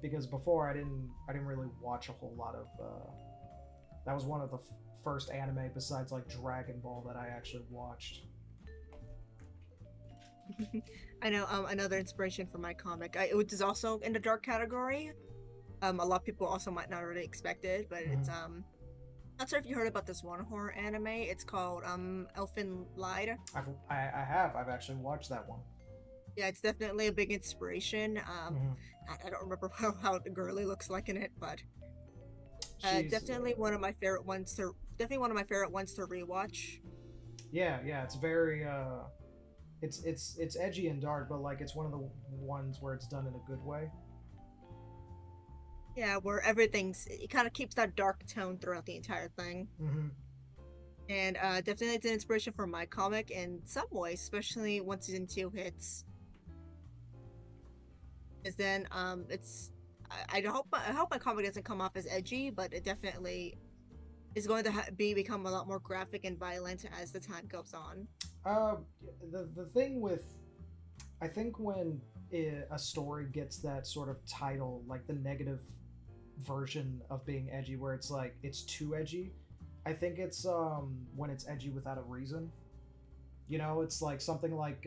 Because before I didn't really watch a whole lot of. That was one of the first anime besides like Dragon Ball that I actually watched. I know another inspiration for my comic, which is also in the dark category. A lot of people also might not really expect it, but it's not sure if you heard about this one horror anime. It's called Elfen Lied. I've actually watched that one. Yeah, it's definitely a big inspiration. Mhm. I don't remember how the girly looks like in it, but She's definitely one of my favorite ones to rewatch. yeah, it's very it's edgy and dark, but like it's one of the ones where it's done in a good way. Yeah, where it kind of keeps that dark tone throughout the entire thing. Mm-hmm. And definitely it's an inspiration for my comic in some ways, especially once season 2 hits. Is then it's I hope my comic doesn't come off as edgy, but it definitely is going to become a lot more graphic and violent as the time goes on. Uh, the thing with, I think when a story gets that sort of title, like the negative version of being edgy, where it's like it's too edgy, I think it's when it's edgy without a reason. You know, it's like something like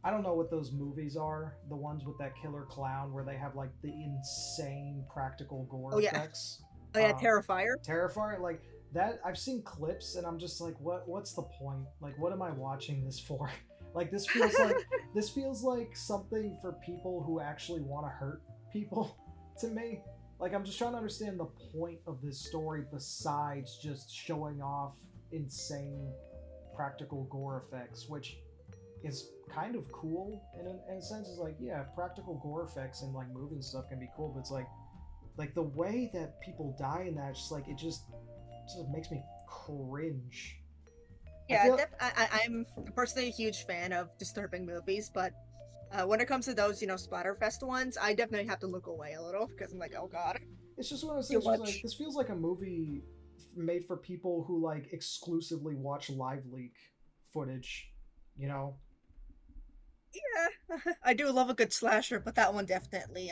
I don't know what those movies are, the ones with that killer clown where they have like the insane practical gore effects. Oh yeah, Terrifier. Terrifier, like that. I've seen clips and I'm just like, what's the point? Like, what am I watching this for? Like this feels like this feels like something for people who actually want to hurt people to me. Like I'm just trying to understand the point of this story besides just showing off insane practical gore effects, which is kind of cool in a sense. Is like, yeah, practical gore effects and like moving stuff can be cool, but it's like the way that people die in that, just like it just makes me cringe. Yeah, I'm personally a huge fan of disturbing movies, but when it comes to those, Splatterfest ones, I definitely have to look away a little because I'm like, oh god. It's just one of those things. Like, this feels like a movie made for people who like exclusively watch live leak footage, you know? Yeah, I do love a good slasher, but that one definitely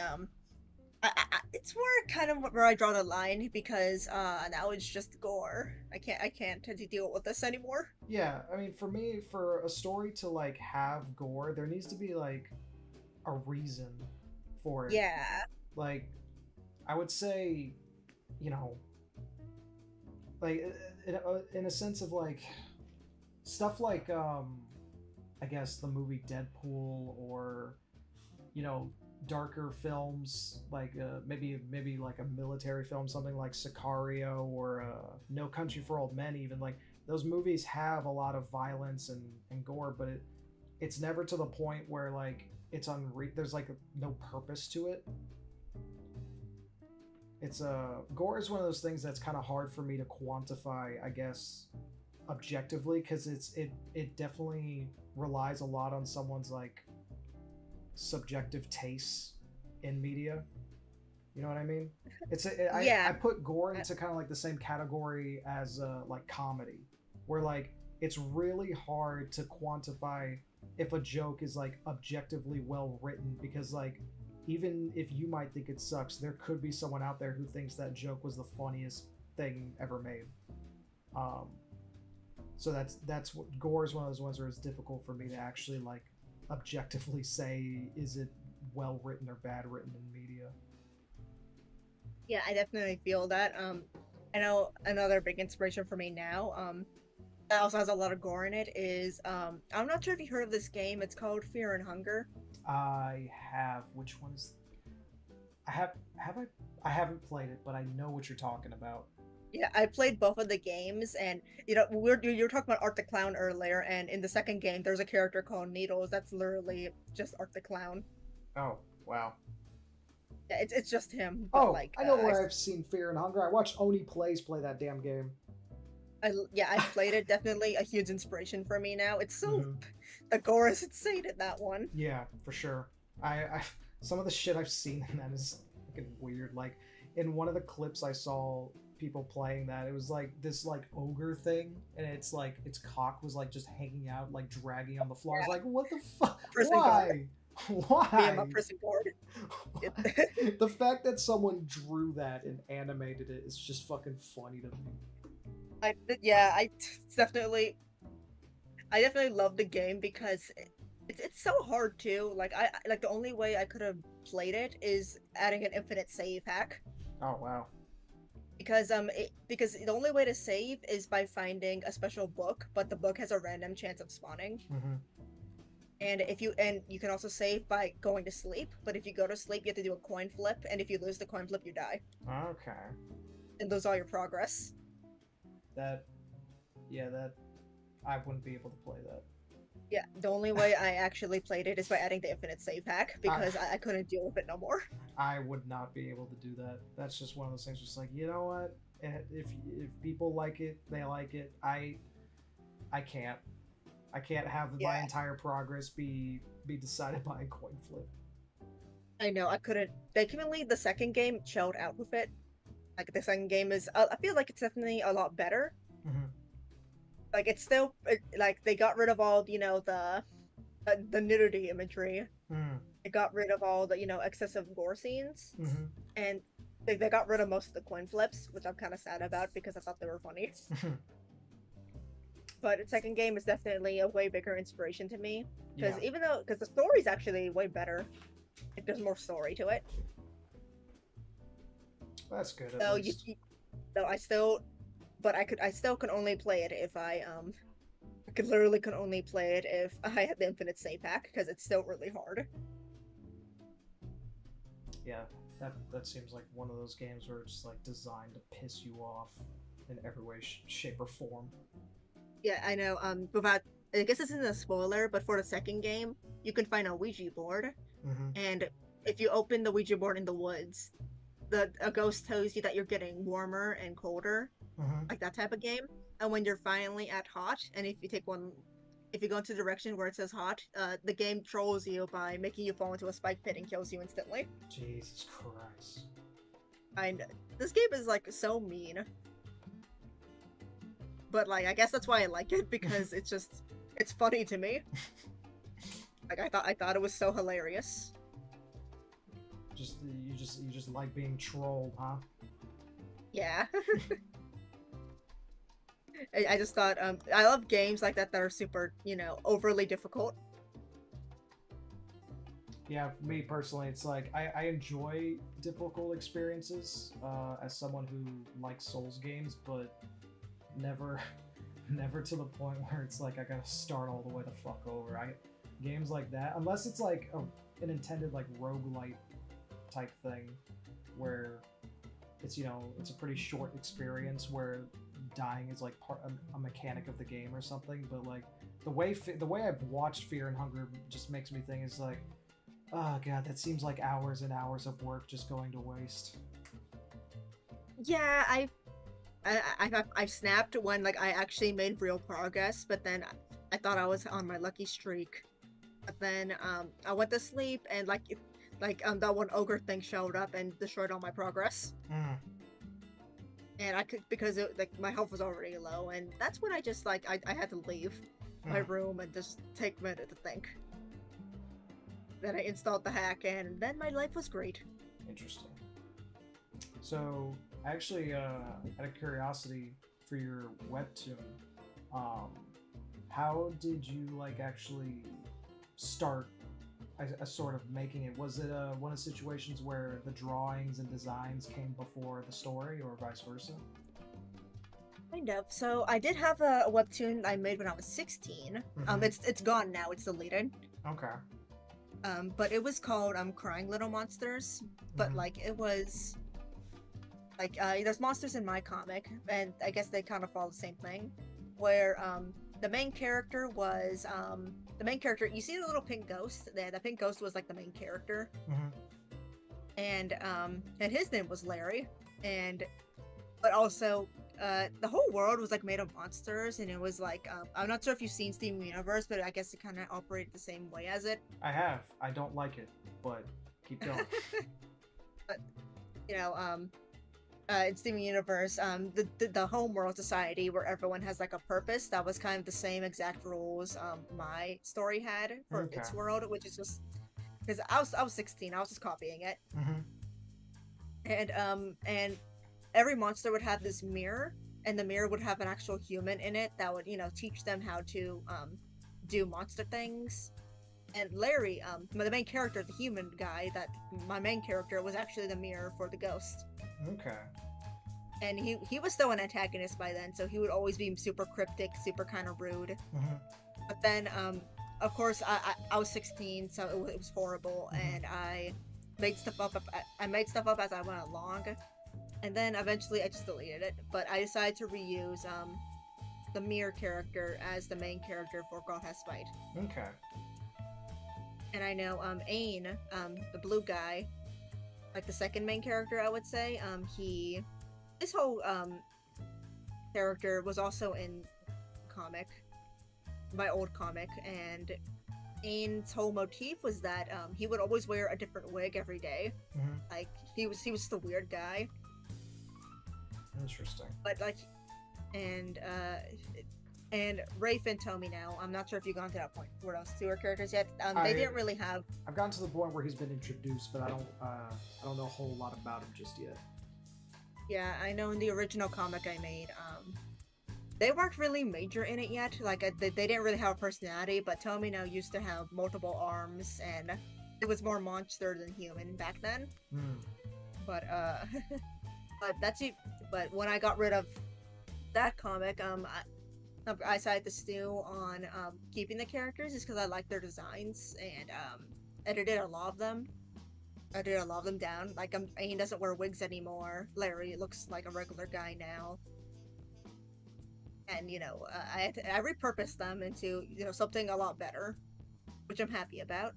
it's more kind of where I draw the line because now it's just gore. I can't tend to deal with this anymore. Yeah, I mean, for me, for a story to like have gore, there needs to be like a reason for it. Yeah. Like, I would say, you know, like in a sense of like stuff like I guess the movie Deadpool, or darker films like maybe like a military film, something like Sicario, or No Country for Old Men. Even like those movies have a lot of violence and gore, but it's never to the point where like it's there's like no purpose to it. It's gore is one of those things that's kind of hard for me to quantify, I guess, objectively, because it definitely relies a lot on someone's like subjective tastes in media. You know what I mean? I put gore into kind of like the same category as like comedy, where like it's really hard to quantify if a joke is like objectively well written, because like even if you might think it sucks, there could be someone out there who thinks that joke was the funniest thing ever made. So that's what gore is one of those ones where it's difficult for me to actually like objectively say, is it well written or bad written in media. Yeah, I definitely feel that. I know another big inspiration for me now, that also has a lot of gore in it, is I'm not sure if you heard of this game. It's called Fear and Hunger. I have. Which one is? I haven't played it, but I know what you're talking about. Yeah, I played both of the games, and you were talking about Art the Clown earlier, and in the second game, there's a character called Needles. That's literally just Art the Clown. Oh, wow. Yeah, it's just him, but Oh, like I know where I've seen Fear and Hunger. I watched Oni Plays play that damn game. yeah, I played it. Definitely a huge inspiration for me now. It's so Mm-hmm. the gore is insane in that one. Yeah, for sure. I some of the shit I've seen in that is fucking weird. Like in one of the clips I saw people playing that, it was like this like ogre thing, and it's like its cock was like just hanging out, like dragging on the floor. I was like, what the fuck? Prison guard. Why? Me and my prison guard. The fact that someone drew that and animated it is just fucking funny to me. I definitely love the game because it's so hard too. Like like the only way I could have played it is adding an infinite save hack. Oh wow. Because because the only way to save is by finding a special book, but the book has a random chance of spawning. Mm-hmm. And you can also save by going to sleep, but if you go to sleep, you have to do a coin flip, and if you lose the coin flip, you die. Okay. And those are your progress. That I wouldn't be able to play that. Yeah, the only way I actually played it is by adding the infinite save hack because I couldn't deal with it no more. I would not be able to do that. That's just one of those things. Just like, you know what? If people like it, they like it. I can't. I can't have my entire progress be decided by a coin flip. I know, I couldn't. Definitely, the second game chilled out with it. Like the second game is, I feel like it's definitely a lot better. Mm-hmm. Like it's still like they got rid of all the nudity imagery. Mm. They got rid of all the excessive gore scenes, Mm-hmm. and they got rid of most of the coin flips, which I'm kind of sad about because I thought they were funny. But the second game is definitely a way bigger inspiration to me because because the story's actually way better, like, there's more story to it. That's good. So I still can only play it if I could only play it if I had the infinite save hack because it's still really hard. Yeah, that seems like one of those games where it's just like designed to piss you off in every way, shape, or form. Yeah, I know. Without, I guess this isn't a spoiler, but for the second game, you can find a Ouija board, and if you open the Ouija board in the woods, a ghost tells you that you're getting warmer and colder, like that type of game. And when you're finally at hot, and if you go into the direction where it says hot, the game trolls you by making you fall into a spike pit and kills you instantly. Jesus Christ. This game is like so mean. But like I guess that's why I like it because it's funny to me. Like I thought it was so hilarious. You just like being trolled, huh? Yeah. I just thought I love games like that are super, overly difficult. Yeah, for me personally, it's like I enjoy difficult experiences as someone who likes Souls games, but never to the point where it's like I gotta start all the way the fuck over. Games like that, unless it's like an intended like roguelite type thing where it's it's a pretty short experience where dying is like a mechanic of the game or something. But like the way I've watched Fear and Hunger just makes me think is like, oh god, that seems like hours and hours of work just going to waste. Yeah, I've snapped when like I actually made real progress, but then I thought I was on my lucky streak. But then I went to sleep and that one ogre thing showed up and destroyed all my progress. And I could because my health was already low, and that's when I just I had to leave my room and just take a minute to think. Then I installed the hack, and then my life was great. Interesting. So, actually, out of curiosity for your webtoon, how did you actually start a sort of making it? Was it one of the situations where the drawings and designs came before the story, or vice versa? Kind of. So I did have a webtoon I made when I was 16. It's gone now. It's deleted. Okay. But it was called Crying Little Monsters. But Mhm. like it was like there's monsters in my comic, and I guess they kind of follow the same thing, where the main character was the main character. You see the little pink ghost? The pink ghost was like the main character, Mhm. and his name was Larry, and but also the whole world was like made of monsters, and it was like I'm not sure if you've seen Steam Universe, but I guess it kind of operated the same way as it. I have. I don't like it, but keep going. But you know, in Steam Universe, the Homeworld Society, where everyone has like a purpose, that was kind of the same exact rules my story had for Okay. its world, which is just because I was 16, I was just copying it, Mhm. and every monster would have this mirror, and the mirror would have an actual human in it that would teach them how to do monster things. And Larry, the main character, the human guy, that my main character was actually the mirror for the ghost. Okay. And he was still an antagonist by then, so he would always be super cryptic, super kind of rude. Mhm. But then, of course, I was 16, so it was horrible, Mhm. and I made stuff up. I made stuff up as I went along, and then eventually I just deleted it. But I decided to reuse the mirror character as the main character for God Has Spite. Okay. And I know Ain, the blue guy, like the second main character, I would say, this whole character was also in comic, my old comic, and Ain's whole motif was that he would always wear a different wig every day. Mhm. Like he was the weird guy, Interesting. but like, and Rafe and Tommy now. I'm not sure if you've gone to that point where those two are characters yet. They didn't really have. I've gotten to the point where he's been introduced, but I don't know a whole lot about him just yet. Yeah, I know in the original comic I made, they weren't really major in it yet. Like, they didn't really have a personality, but Tomino used to have multiple arms, and it was more monster than human back then. Hmm. But, but that's it. But when I got rid of that comic, I decided to stew on keeping the characters just because I like their designs, and edited a lot of them. I did a lot of them down. Like, he doesn't wear wigs anymore. Larry looks like a regular guy now. And, I repurposed them into, something a lot better, which I'm happy about.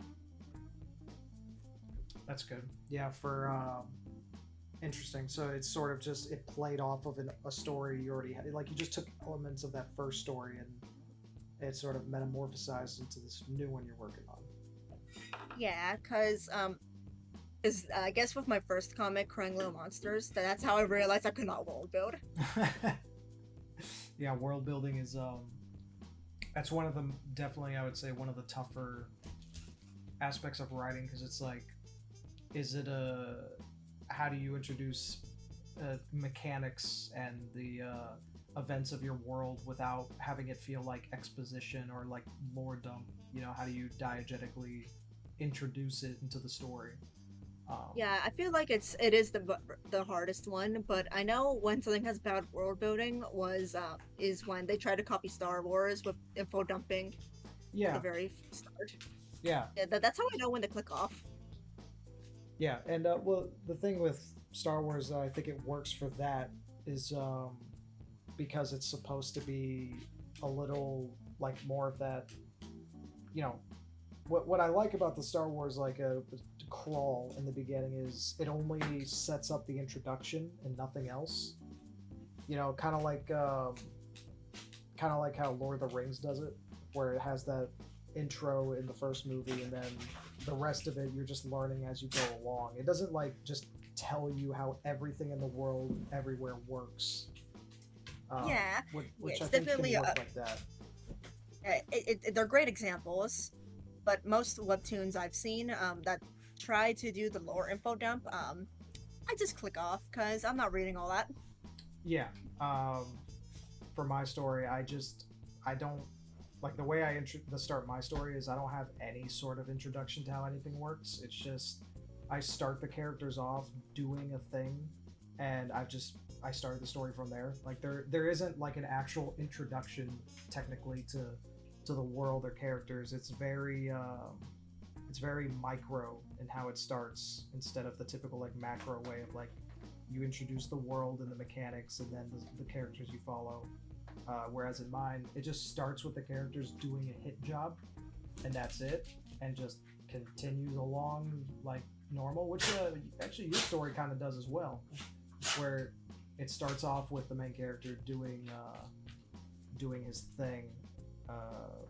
That's good. Yeah, for interesting. So it's sort of just it played off of a story you already had. Like you just took elements of that first story and it sort of metamorphosized into this new one you're working on. Yeah, because I guess with my first comic, Crying Little Monsters, that's how I realized I could not world build. Yeah, world building is that's one of the definitely I would say one of the tougher aspects of writing because it's like, is it how do you introduce mechanics and the events of your world without having it feel like exposition or like lore dump? How do you diegetically introduce it into the story? Yeah, I feel like it is the hardest one, but I know when something has bad world building is when they try to copy Star Wars with info dumping Yeah. at the very start. Yeah. Yeah, that's how I know when to click off. Yeah, and well, the thing with Star Wars, I think it works for that is because it's supposed to be a little like more of that. What I like about the Star Wars like a crawl in the beginning is it only sets up the introduction and nothing else. Kind of like how Lord of the Rings does it, where it has that intro in the first movie and then the rest of it you're just learning as you go along. It doesn't like just tell you how everything in the world everywhere works. Yeah, which it's I think definitely can work like that. They're great examples, but most webtoons I've seen that try to do the lore info dump, I just click off because I'm not reading all that. Yeah. For my story, I don't like the way I start my story is I don't have any sort of introduction to how anything works. It's just I start the characters off doing a thing, and I started the story from there. Like there isn't like an actual introduction technically to the world or characters. It's very it's very micro in how it starts instead of the typical like macro way of like you introduce the world and the mechanics and then the characters you follow. Whereas in mine, it just starts with the characters doing a hit job, and that's it, and just continues along like normal, which actually your story kind of does as well, where it starts off with the main character doing his thing,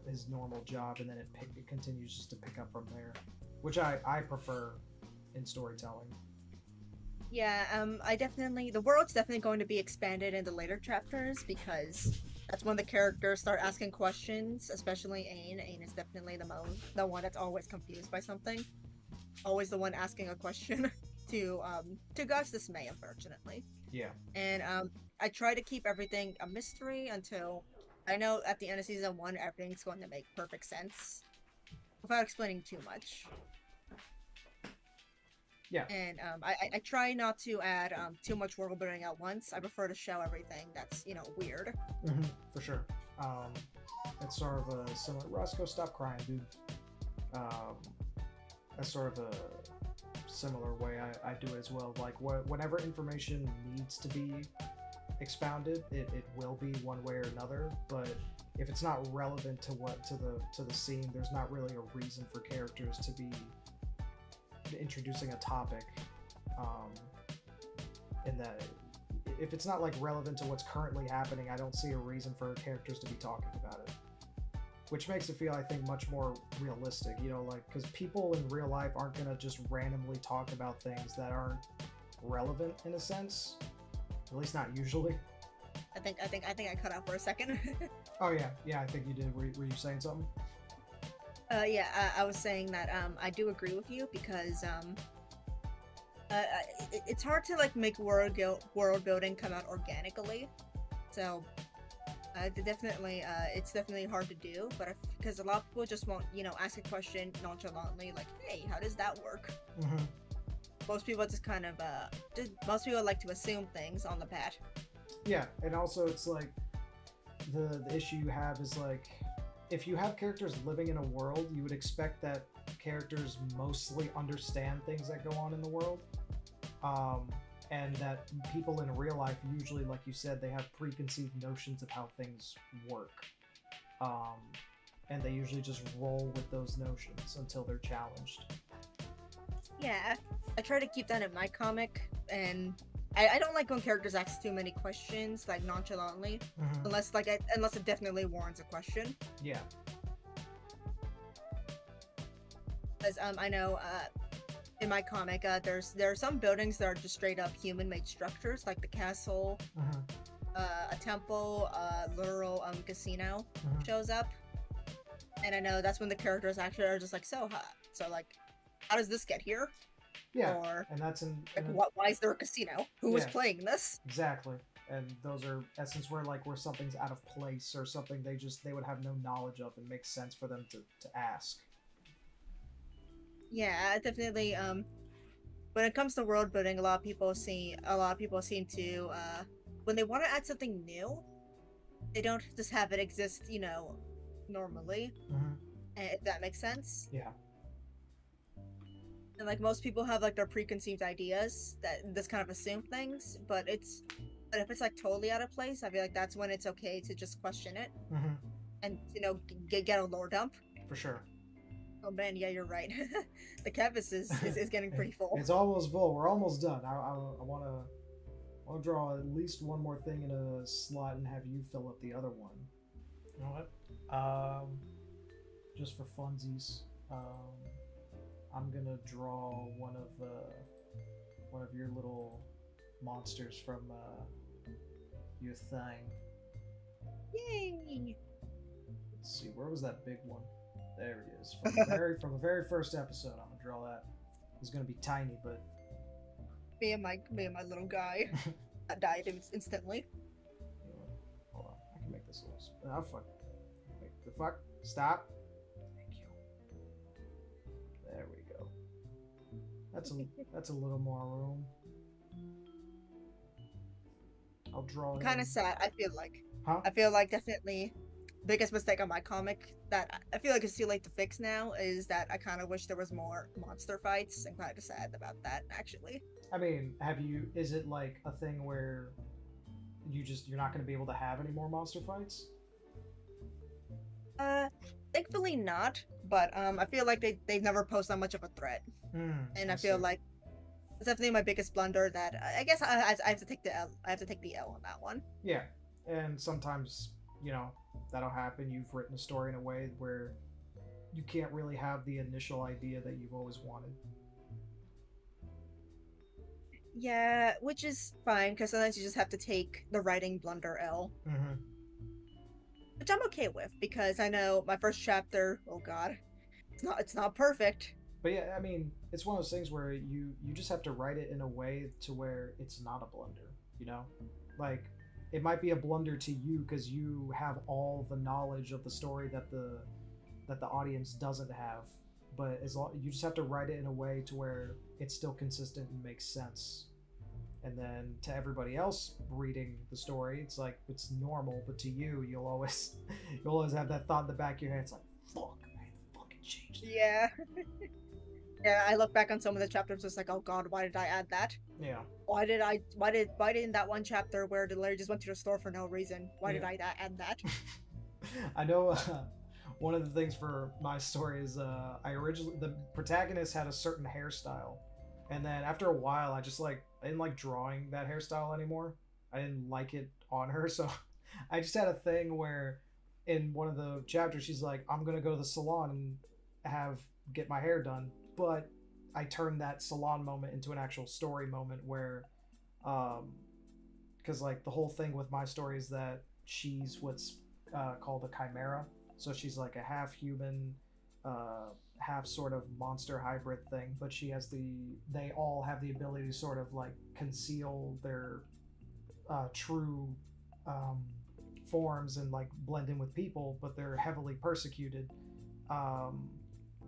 his normal job, and then it continues just to pick up from there, which I prefer in storytelling. Yeah, the world's definitely going to be expanded in the later chapters because that's when the characters start asking questions, especially Aang. Aang is definitely the one that's always confused by something. Always the one asking a question to God's dismay, unfortunately. Yeah. And I try to keep everything a mystery until I know at the end of season 1 everything's going to make perfect sense without explaining too much. Yeah. And I try not to add too much world building at once. I prefer to show everything that's, weird. Mm-hmm, for sure. It's sort of a similar. Roscoe, stop crying, dude. That's sort of a similar way I do it as well. Like whenever information needs to be expounded, it will be one way or another. But if it's not relevant to the scene, there's not really a reason for characters to be introducing a topic. In that, if it's not like relevant to what's currently happening, I don't see a reason for characters to be talking about it. Which makes it feel, I think, much more realistic, like, because people in real life aren't gonna just randomly talk about things that aren't relevant in a sense. At least not usually. I think I cut out for a second. Oh yeah, I think you did. Were you saying something? Yeah, I was saying that I do agree with you because it's hard to like make world building come out organically. So it's definitely hard to do, but because a lot of people just won't ask a question nonchalantly like, hey, how does that work? Mm-hmm. Most people just kind of most people like to assume things on the pad. Yeah, and also it's like the issue you have is like, if you have characters living in a world, you would expect that characters mostly understand things that go on in the world, and that people in real life usually, like you said, they have preconceived notions of how things work, and they usually just roll with those notions until they're challenged. Yeah, I try to keep that in my comic, and I don't like when characters ask too many questions, like nonchalantly, Mm-hmm. unless it definitely warrants a question. Yeah. Because I know in my comic there are some buildings that are just straight up human-made structures, like the castle, Mm-hmm. a temple, literal casino Mm-hmm. shows up, and I know that's when the characters actually are just like, so how does this get here? Yeah, Or and that's why is there a casino? Who is playing this? Exactly. And those are essence where something's out of place or something they would have no knowledge of and makes sense for them to ask. Yeah, definitely. When it comes to world building, a lot of people seem to when they want to add something new, they don't just have it exist, normally. Mm-hmm. If that makes sense. Yeah. And like most people have like their preconceived ideas that just kind of assume things, but if it's like totally out of place, I feel like that's when it's okay to just question it, Mm-hmm. and get a lore dump. For sure. Oh man, yeah, you're right. The canvas is getting pretty full. It's almost full. We're almost done. I want to draw at least one more thing in a slot and have you fill up the other one. You know what? Just for funsies, I'm gonna draw one of your little monsters from your thing. Yay! Let's see, where was that big one? There it is. From the very first episode, I'm gonna draw that. It's gonna be tiny, but Me and my little guy died instantly. you know, hold on. I can make this a little. Oh fuck! Wait, the fuck! Stop! Thank you. There we go. That's a little more room. I'll draw. Kind of sad. I feel like. Huh? I feel like definitely biggest mistake on my comic that I feel like it's too late to fix now is that I kind of wish there was more monster fights. I'm kind of sad about that, actually. I mean, is it like a thing where you're not going to be able to have any more monster fights? Uh, Thankfully not, but I feel like they've never posed that much of a threat, and I I feel see. like it's definitely my biggest blunder. That I guess I have to take the L. I have to take the L on that one. Yeah, and sometimes that'll happen. You've written a story in a way where you can't really have the initial idea that you've always wanted. Yeah, which is fine because sometimes you just have to take the writing blunder L, Mm-hmm. which I'm okay with because I know my first chapter. Oh God, it's not perfect. But yeah, I mean, it's one of those things where you just have to write it in a way to where it's not a blunder. You know, like it might be a blunder to you because you have all the knowledge of the story that the audience doesn't have. But as long you just have to write it in a way to where it's still consistent and makes sense. And then to everybody else reading the story, it's like it's normal. But to you, you'll always have that thought in the back of your head. It's like, fuck, I had to fucking change that. Yeah, yeah. I look back on some of the chapters, just like, oh God, why did I add that? Yeah, Why didn't that one chapter where the Larry just went to the store for no reason? Why yeah. did I add that? I know. One of the things for my story is I originally the protagonist had a certain hairstyle, and then after a while, I didn't like drawing that hairstyle anymore. I didn't like it on her, so I just had a thing where in one of the chapters she's like, "I'm gonna go to the salon and get my hair done," but I turned that salon moment into an actual story moment where, because like the whole thing with my story is that she's what's called a chimera, so she's like a half human, half sort of monster hybrid thing. But they all have the ability to sort of like conceal their true um, forms and like blend in with people, but they're heavily persecuted um,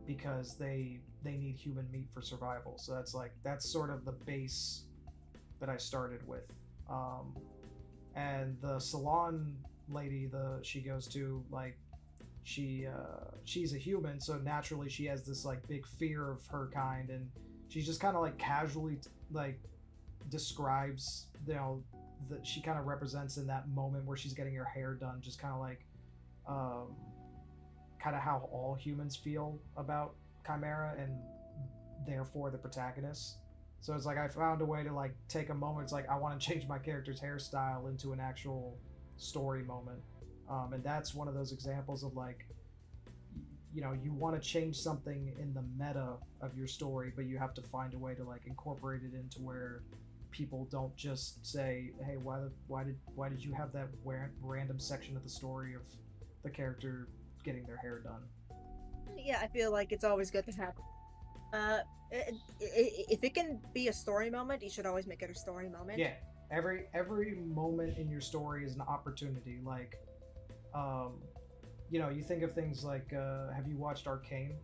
because they need human meat for survival. So that's sort of the base that I started with. Um, and the salon lady she goes to, like, she's a human, so naturally she has this like big fear of her kind, and she's just kind of like casually like describes, that she kind of represents in that moment where she's getting her hair done, just kind of like um, kind of how all humans feel about chimera and therefore the protagonist. So it's like I found a way to like take a moment. It's like I want to change my character's hairstyle into an actual story moment, and that's one of those examples of like, you want to change something in the meta of your story, but you have to find a way to like incorporate it into where people don't just say, "Hey, why did you have that random section of the story of the character getting their hair done?" Yeah, I feel like it's always good to have. If it can be a story moment, you should always make it a story moment. Yeah, every moment in your story is an opportunity. Like, um, you think of things like, have you watched Arcane?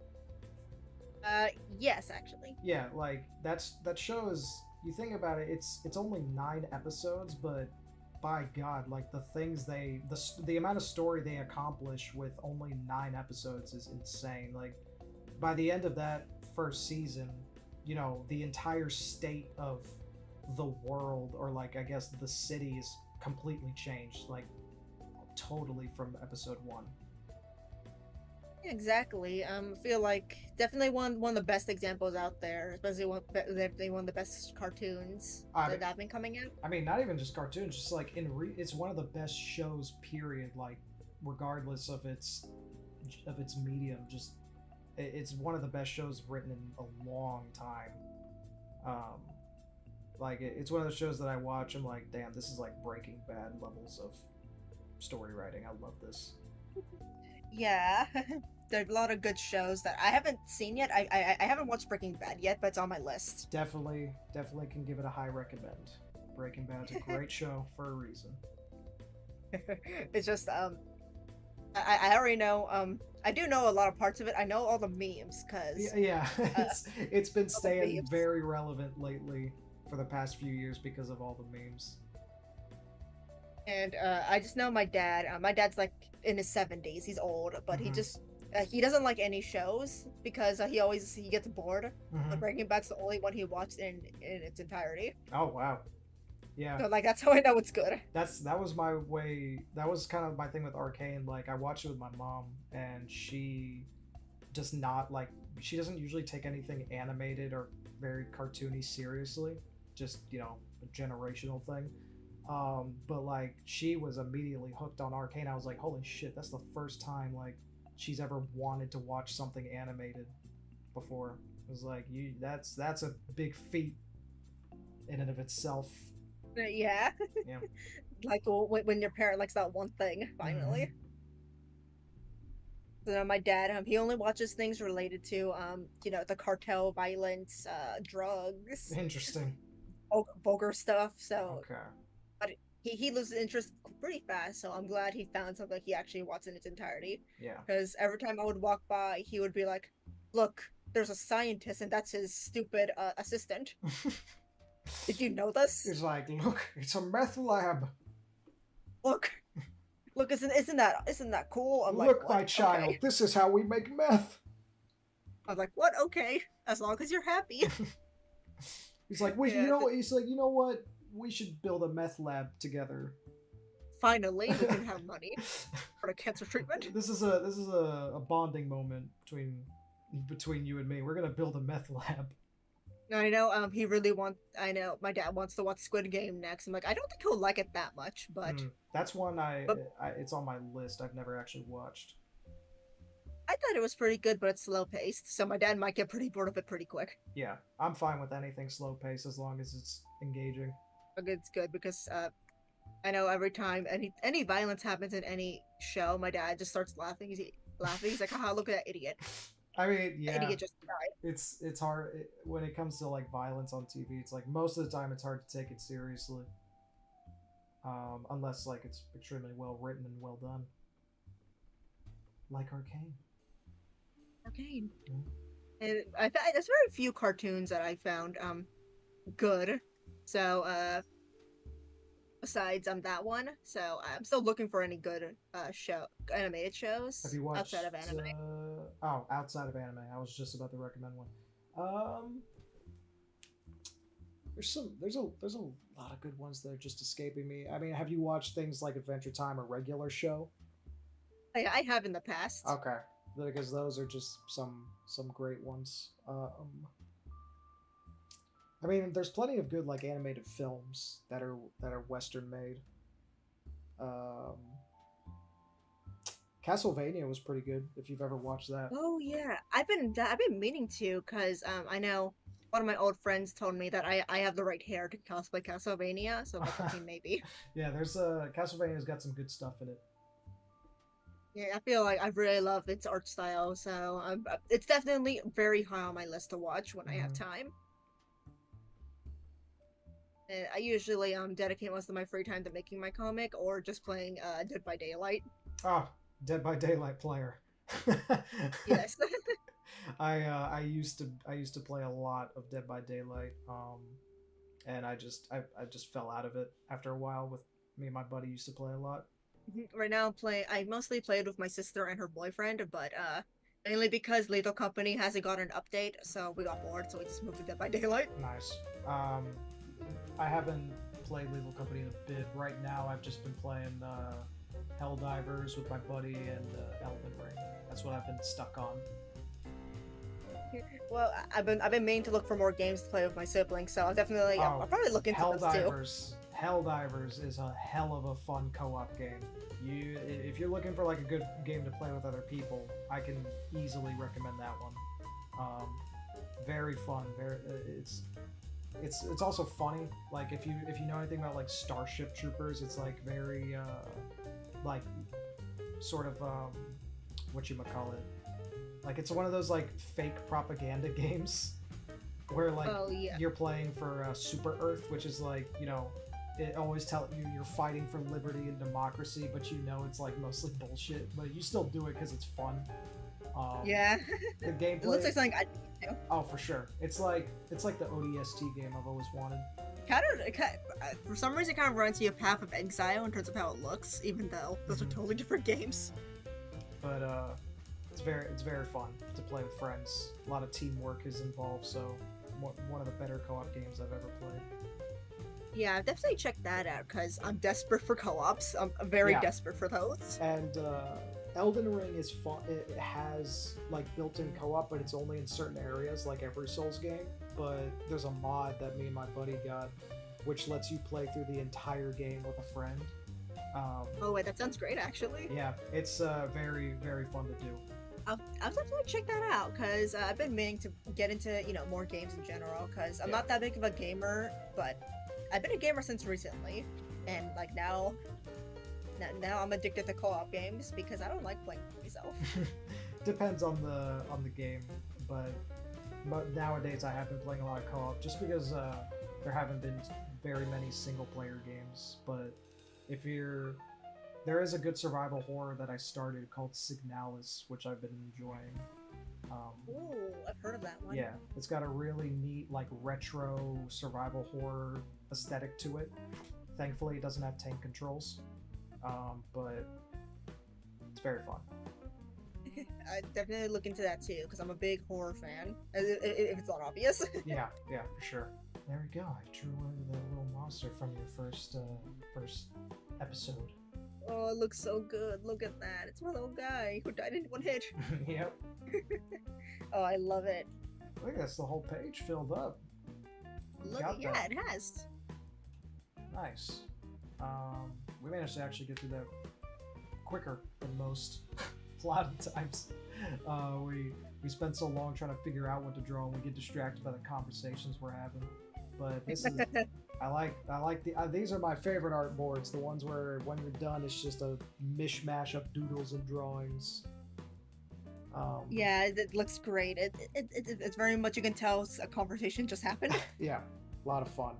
Yes, actually. Yeah, like that show is. You think about it, it's only 9 episodes, but by God, like the amount of story they accomplish with only 9 episodes is insane. Like by the end of that first season, the entire state of the world, or like I guess the city, is completely changed, like totally from episode 1. Exactly. I feel like definitely one of the best examples out there, especially definitely one of the best cartoons that have been coming out. I mean, not even just cartoons, just like it's one of the best shows. Period. Like, regardless of its medium, just it's one of the best shows written in a long time. Um, like it's one of those shows that I watch. I'm like, damn, this is like Breaking Bad levels of story writing. I love this. Yeah. There are a lot of good shows that I haven't seen yet. I haven't watched Breaking Bad yet, but it's on my list. Definitely can give it a high recommend. Breaking Bad's a great show for a reason. It's just I already know I do know a lot of parts of it. I know all the memes because yeah. It's been staying memes. very relevant lately for the past few years because of all the memes. And I just know my dad. My dad's like in his 70s. He's old, but Mm-hmm. he doesn't like any shows because he gets bored. Mm-hmm. But Breaking Bad's the only one he watched in its entirety. Oh wow. Yeah. So like that's how I know it's good. That was my way. That was kind of my thing with Arcane. Like I watched it with my mom, and she does not like. She doesn't usually take anything animated or very cartoony seriously. Just a generational thing. But like she was immediately hooked on Arcane. I was like, holy shit, that's the first time like she's ever wanted to watch something animated before. It was like that's a big feat in and of itself. Yeah. Yeah. Like when your parent likes that one thing, finally. Mm-hmm. So now my dad, he only watches things related to, the cartel, violence, drugs, Interesting. vulgar stuff. So, Okay. but he loses interest pretty fast. So I'm glad he found something he actually wants in its entirety. Yeah. Because every time I would walk by, he would be like, "Look, there's a scientist, and that's his stupid assistant. Did you know this? It's like, look, it's a meth lab. Look, look, isn't that cool?" I'm like, Look, "What? my child, Okay." this is how we make meth. I was like, "What? Okay, as long as you're happy." He's like, Yeah, he's like, you know what? We should build a meth lab together. finally, we can have money for the cancer treatment. This is a bonding moment between you and me. We're gonna build a meth lab. I know, he really wants. I know my dad wants to watch Squid Game next. I'm like, I don't think he'll like it that much, but That's one but it's on my list. I've never actually watched. I thought it was pretty good, but it's slow paced, so my dad might get pretty bored of it pretty quick. Yeah, I'm fine with anything slow pace as long as it's engaging. But it's good because I know every time any violence happens in any show, my dad just starts laughing. Laughing. He's like, "Haha, look at that idiot! I mean, That yeah, idiot just died." it's hard when it comes to like violence on TV. It's like most of the time it's hard to take it seriously, unless like it's extremely well written and well done, like Arcane. Arcane. Mm. And there's very few cartoons that I found good. So besides that one, so I'm still looking for any good animated Have shows you watched? outside of anime. Outside of anime, I was just about to recommend one. Um, there's a lot of good ones that are just escaping me. I mean, have you watched things like Adventure Time or Regular Show? I have in the past. Okay, because those are just some great ones. I mean, there's plenty of good like animated films that are Western made. Um, Castlevania was pretty good if you've ever watched that. Oh yeah, I've been meaning to because I know one of my old friends told me that I have the right hair to cosplay Castlevania, so I'm like, okay, maybe. Yeah, there's Castlevania's got some good stuff in it. Yeah, I feel like I really love its art style, so it's definitely very high on my list to watch when I have Mhm. time. And I usually dedicate most of my free time to making my comic or just playing Dead by Daylight. Ah, Dead by Daylight player. Yes. I used to play a lot of Dead by Daylight, and I just fell out of it after a while. With me and my buddy used to play a lot. Right now I mostly played with my sister and her boyfriend, but mainly because Lethal Company hasn't got an update, so we got bored, so we just moved to Dead by Daylight. Nice. I haven't played Lethal Company in a bit. Right now, I've just been playing Helldivers with my buddy and Elden Ring. That's what I've been stuck on. Well, I've been meaning to look for more games to play with my siblings, so I'll probably look into those too. Helldivers is a hell of a fun co-op game. If you're looking for like a good game to play with other people, I can easily recommend that one. Very fun. It's also funny. Like if you know anything about like Starship Troopers, it's like very like sort of whatchamacallit. Like it's one of those like fake propaganda games where like you're playing for Super Earth, which is like, it always tells you you're fighting for liberty and democracy, but it's like mostly bullshit. But you still do it because it's fun. Yeah. The gameplay. It looks like something I'd do. Oh, for sure. It's like the ODST game I've always wanted. For some reason, it kind of reminds me of Path of Exile in terms of how it looks, even though those are totally different games. But it's very fun to play with friends. A lot of teamwork is involved, so one of the better co-op games I've ever played. Yeah, definitely check that out because I'm desperate for co-ops. I'm very desperate for those. And Elden Ring is fun. It has like built-in co-op, but it's only in certain areas, like every Souls game. But there's a mod that me and my buddy got, which lets you play through the entire game with a friend. Oh wait, that sounds great actually. Yeah, it's very fun to do. I'll definitely check that out because I've been meaning to get into more games in general because I'm not that big of a gamer, but I've been a gamer since recently, and like now I'm addicted to co-op games because I don't like playing by myself. Depends on the game, but nowadays I have been playing a lot of co-op just because there haven't been very many single player games. But there is a good survival horror that I started called Signalis, which I've been enjoying. Ooh, I've heard of that one. Yeah, it's got a really neat like retro survival horror aesthetic to it. Thankfully, it doesn't have tank controls, but it's very fun. I definitely look into that too because I'm a big horror fan. If it's not obvious. yeah, for sure. There we go. I drew the little monster from your first episode. Oh, it looks so good. Look at that. It's my little guy who died in one hit. Yep. Oh, I love it. Look, that's the whole page filled up. Look, yeah, it has. Nice. We managed to actually get through that quicker than most. A lot of times, we spend so long trying to figure out what to draw, and we get distracted by the conversations we're having. But this is, I like these are my favorite art boards. The ones where when you're done, it's just a mishmash of doodles and drawings. Yeah, it looks great. It's very much, you can tell a conversation just happened. Yeah, a lot of fun.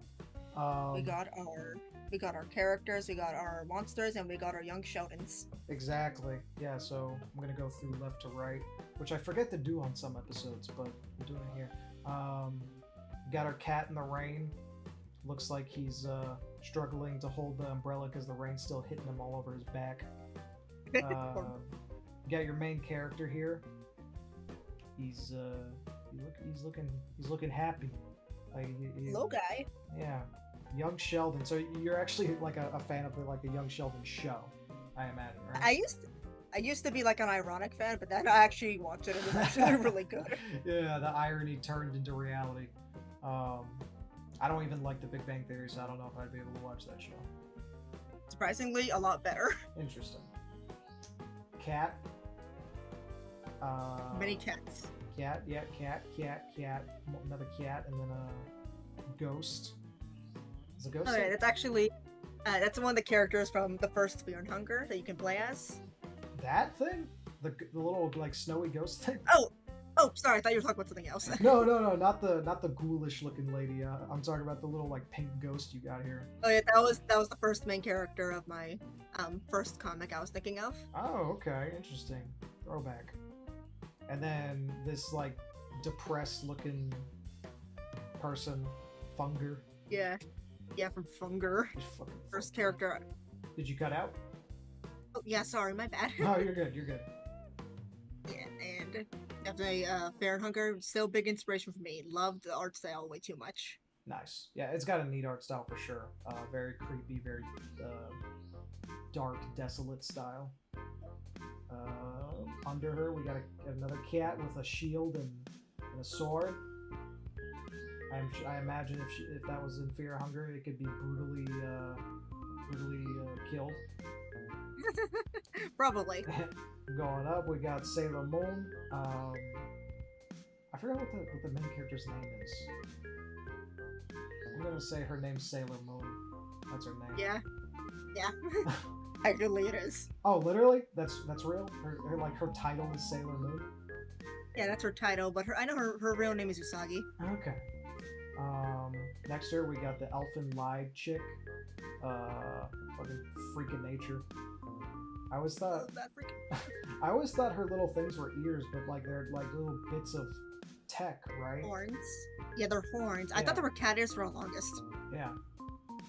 We got our characters, we got our monsters, and we got our young Sheldons. Exactly. Yeah, so I'm gonna go through left to right, which I forget to do on some episodes, but I'm doing it here. Got our cat in the rain. Looks like he's struggling to hold the umbrella because the rain's still hitting him all over his back. You got your main character here. He's looking happy. Low guy. Yeah, young Sheldon. So you're actually like a fan of the Young Sheldon show, I imagine, right? I used to be like an ironic fan, but then I actually watched it. It was actually really good. Yeah, the irony turned into reality. I don't even like The Big Bang Theory, so I don't know if I'd be able to watch that show. Surprisingly, a lot better. Interesting. Cat. Many cats. Cat, yeah, cat, another cat, and then a ghost. Is a ghost? Oh yeah, that's actually that's one of the characters from the first Fear and Hunger that you can play as. That thing? The little like snowy ghost thing? Oh, sorry, I thought you were talking about something else. No, not the ghoulish looking lady. I'm talking about the little like pink ghost you got here. Oh yeah, that was the first main character of my first comic I was thinking of. Oh, okay, interesting. Throwback. And then this like depressed looking person, Funger. Yeah, from Funger. First character. Did you cut out? Oh yeah, sorry, my bad. No, you're good. Yeah, and definitely Fear and Hunger, still big inspiration for me. Loved the art style way too much. Nice. Yeah, it's got a neat art style for sure. Very creepy, very dark, desolate style. Under her, we got another cat with a shield and a sword. I imagine if that was in Fear and Hunger, it could be brutally killed. Probably. Going up, we got Sailor Moon. I forgot what the main character's name is. I'm gonna say her name's Sailor Moon. That's her name. Yeah. Actually, it is. Oh, literally? That's real? Her title is Sailor Moon? Yeah, that's her title, but I know her real name is Usagi. Okay. Next here we got the Elfin Lied chick. Fucking freak of nature. I always thought her little things were ears, but like they're like little bits of tech, right? Horns. Yeah, they're horns. I Yeah. thought they were cat ears for the longest. Yeah.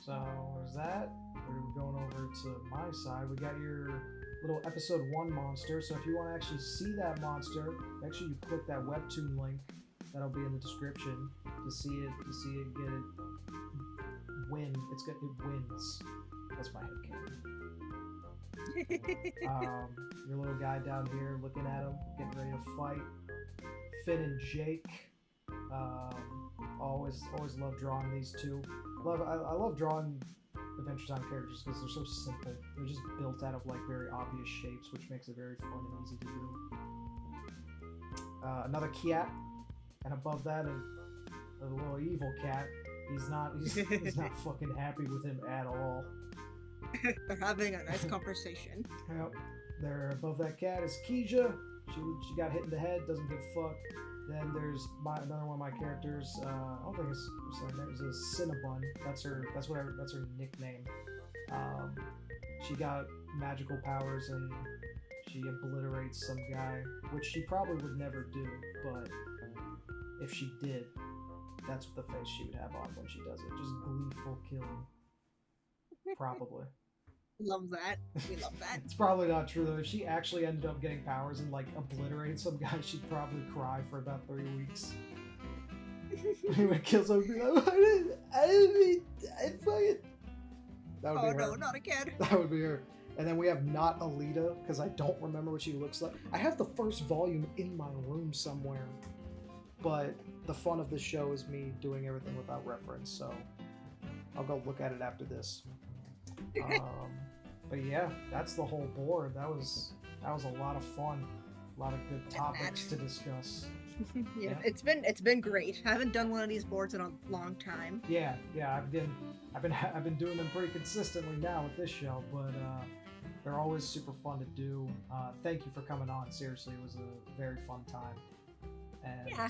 So there's that. We're going over to my side. We got your little episode 1 monster. So if you want to actually see that monster, make sure you click that webtoon link. That'll be in the description to see it. Get it. Win. It wins. That's my headcanon. Your little guy down here, looking at him, getting ready to fight. Finn and Jake. Always love drawing these two. I love drawing Adventure Time characters because they're so simple. They're just built out of like very obvious shapes, which makes it very fun and easy to do. Another cat, and above that a little evil cat. He's not fucking happy with him at all. They're having a nice conversation. Yep. There above that cat is Keija. She got hit in the head, doesn't give a fuck. Then there's another one of my characters. I don't think what's her name? It's a Cinnabon. That's her nickname. She got magical powers and she obliterates some guy, which she probably would never do, but if she did, that's what the face she would have on when she does it. Just gleeful killing. Probably. Love that. We love that. It's probably not true though. If she actually ended up getting powers and like obliterate some guy, she'd probably cry for about 3 weeks. When it kills her, be like, I fucking. That would be her. No, not again. That would be her. And then we have not Alita, because I don't remember what she looks like. I have the first volume in my room somewhere. But the fun of this show is me doing everything without reference, so I'll go look at it after this. But yeah, that's the whole board. That was a lot of fun. A lot of good topics to discuss. Yeah, it's been great. I haven't done one of these boards in a long time. Yeah, I've been doing them pretty consistently now with this show, but they're always super fun to do. Thank you for coming on. Seriously, it was a very fun time. And yeah,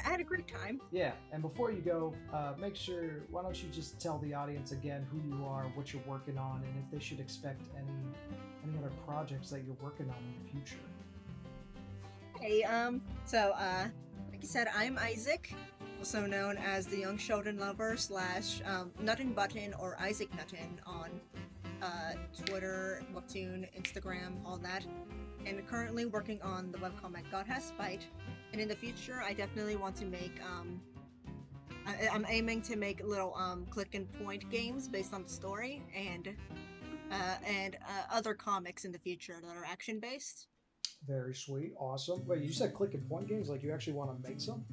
I had a great time. Yeah, and before you go, make sure, why don't you just tell the audience again who you are, what you're working on, and if they should expect any other projects that you're working on in the future. Hey, like you said, I'm Isaac, also known as the Young Sheldon Lover / NuttonButton or Isaac Nutton on Twitter, Webtoon, Instagram, all that. And currently working on the webcomic God Has Spite. And in the future, I definitely want to make, I'm aiming to make little click and point games based on the story and other comics in the future that are action based. Very sweet, awesome. Wait, you said click and point games? Like you actually want to make some?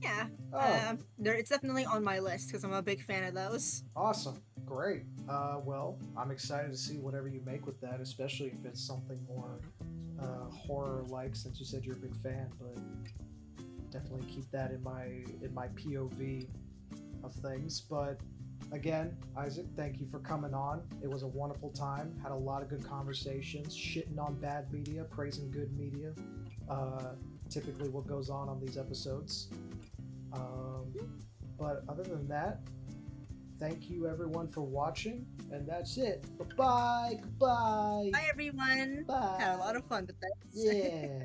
Yeah. Oh. It's definitely on my list because I'm a big fan of those. Awesome, great. Well, I'm excited to see whatever you make with that, especially if it's something more horror-like, since you said you're a big fan. But definitely keep that in my POV of things. But again, Isaac, thank you for coming on. It was a wonderful time. Had a lot of good conversations, shitting on bad media, praising good media. Typically what goes on these episodes. But other than that, thank you everyone for watching, and that's it. Bye-bye. Goodbye. Bye everyone. Bye. Had a lot of fun with this. Yeah.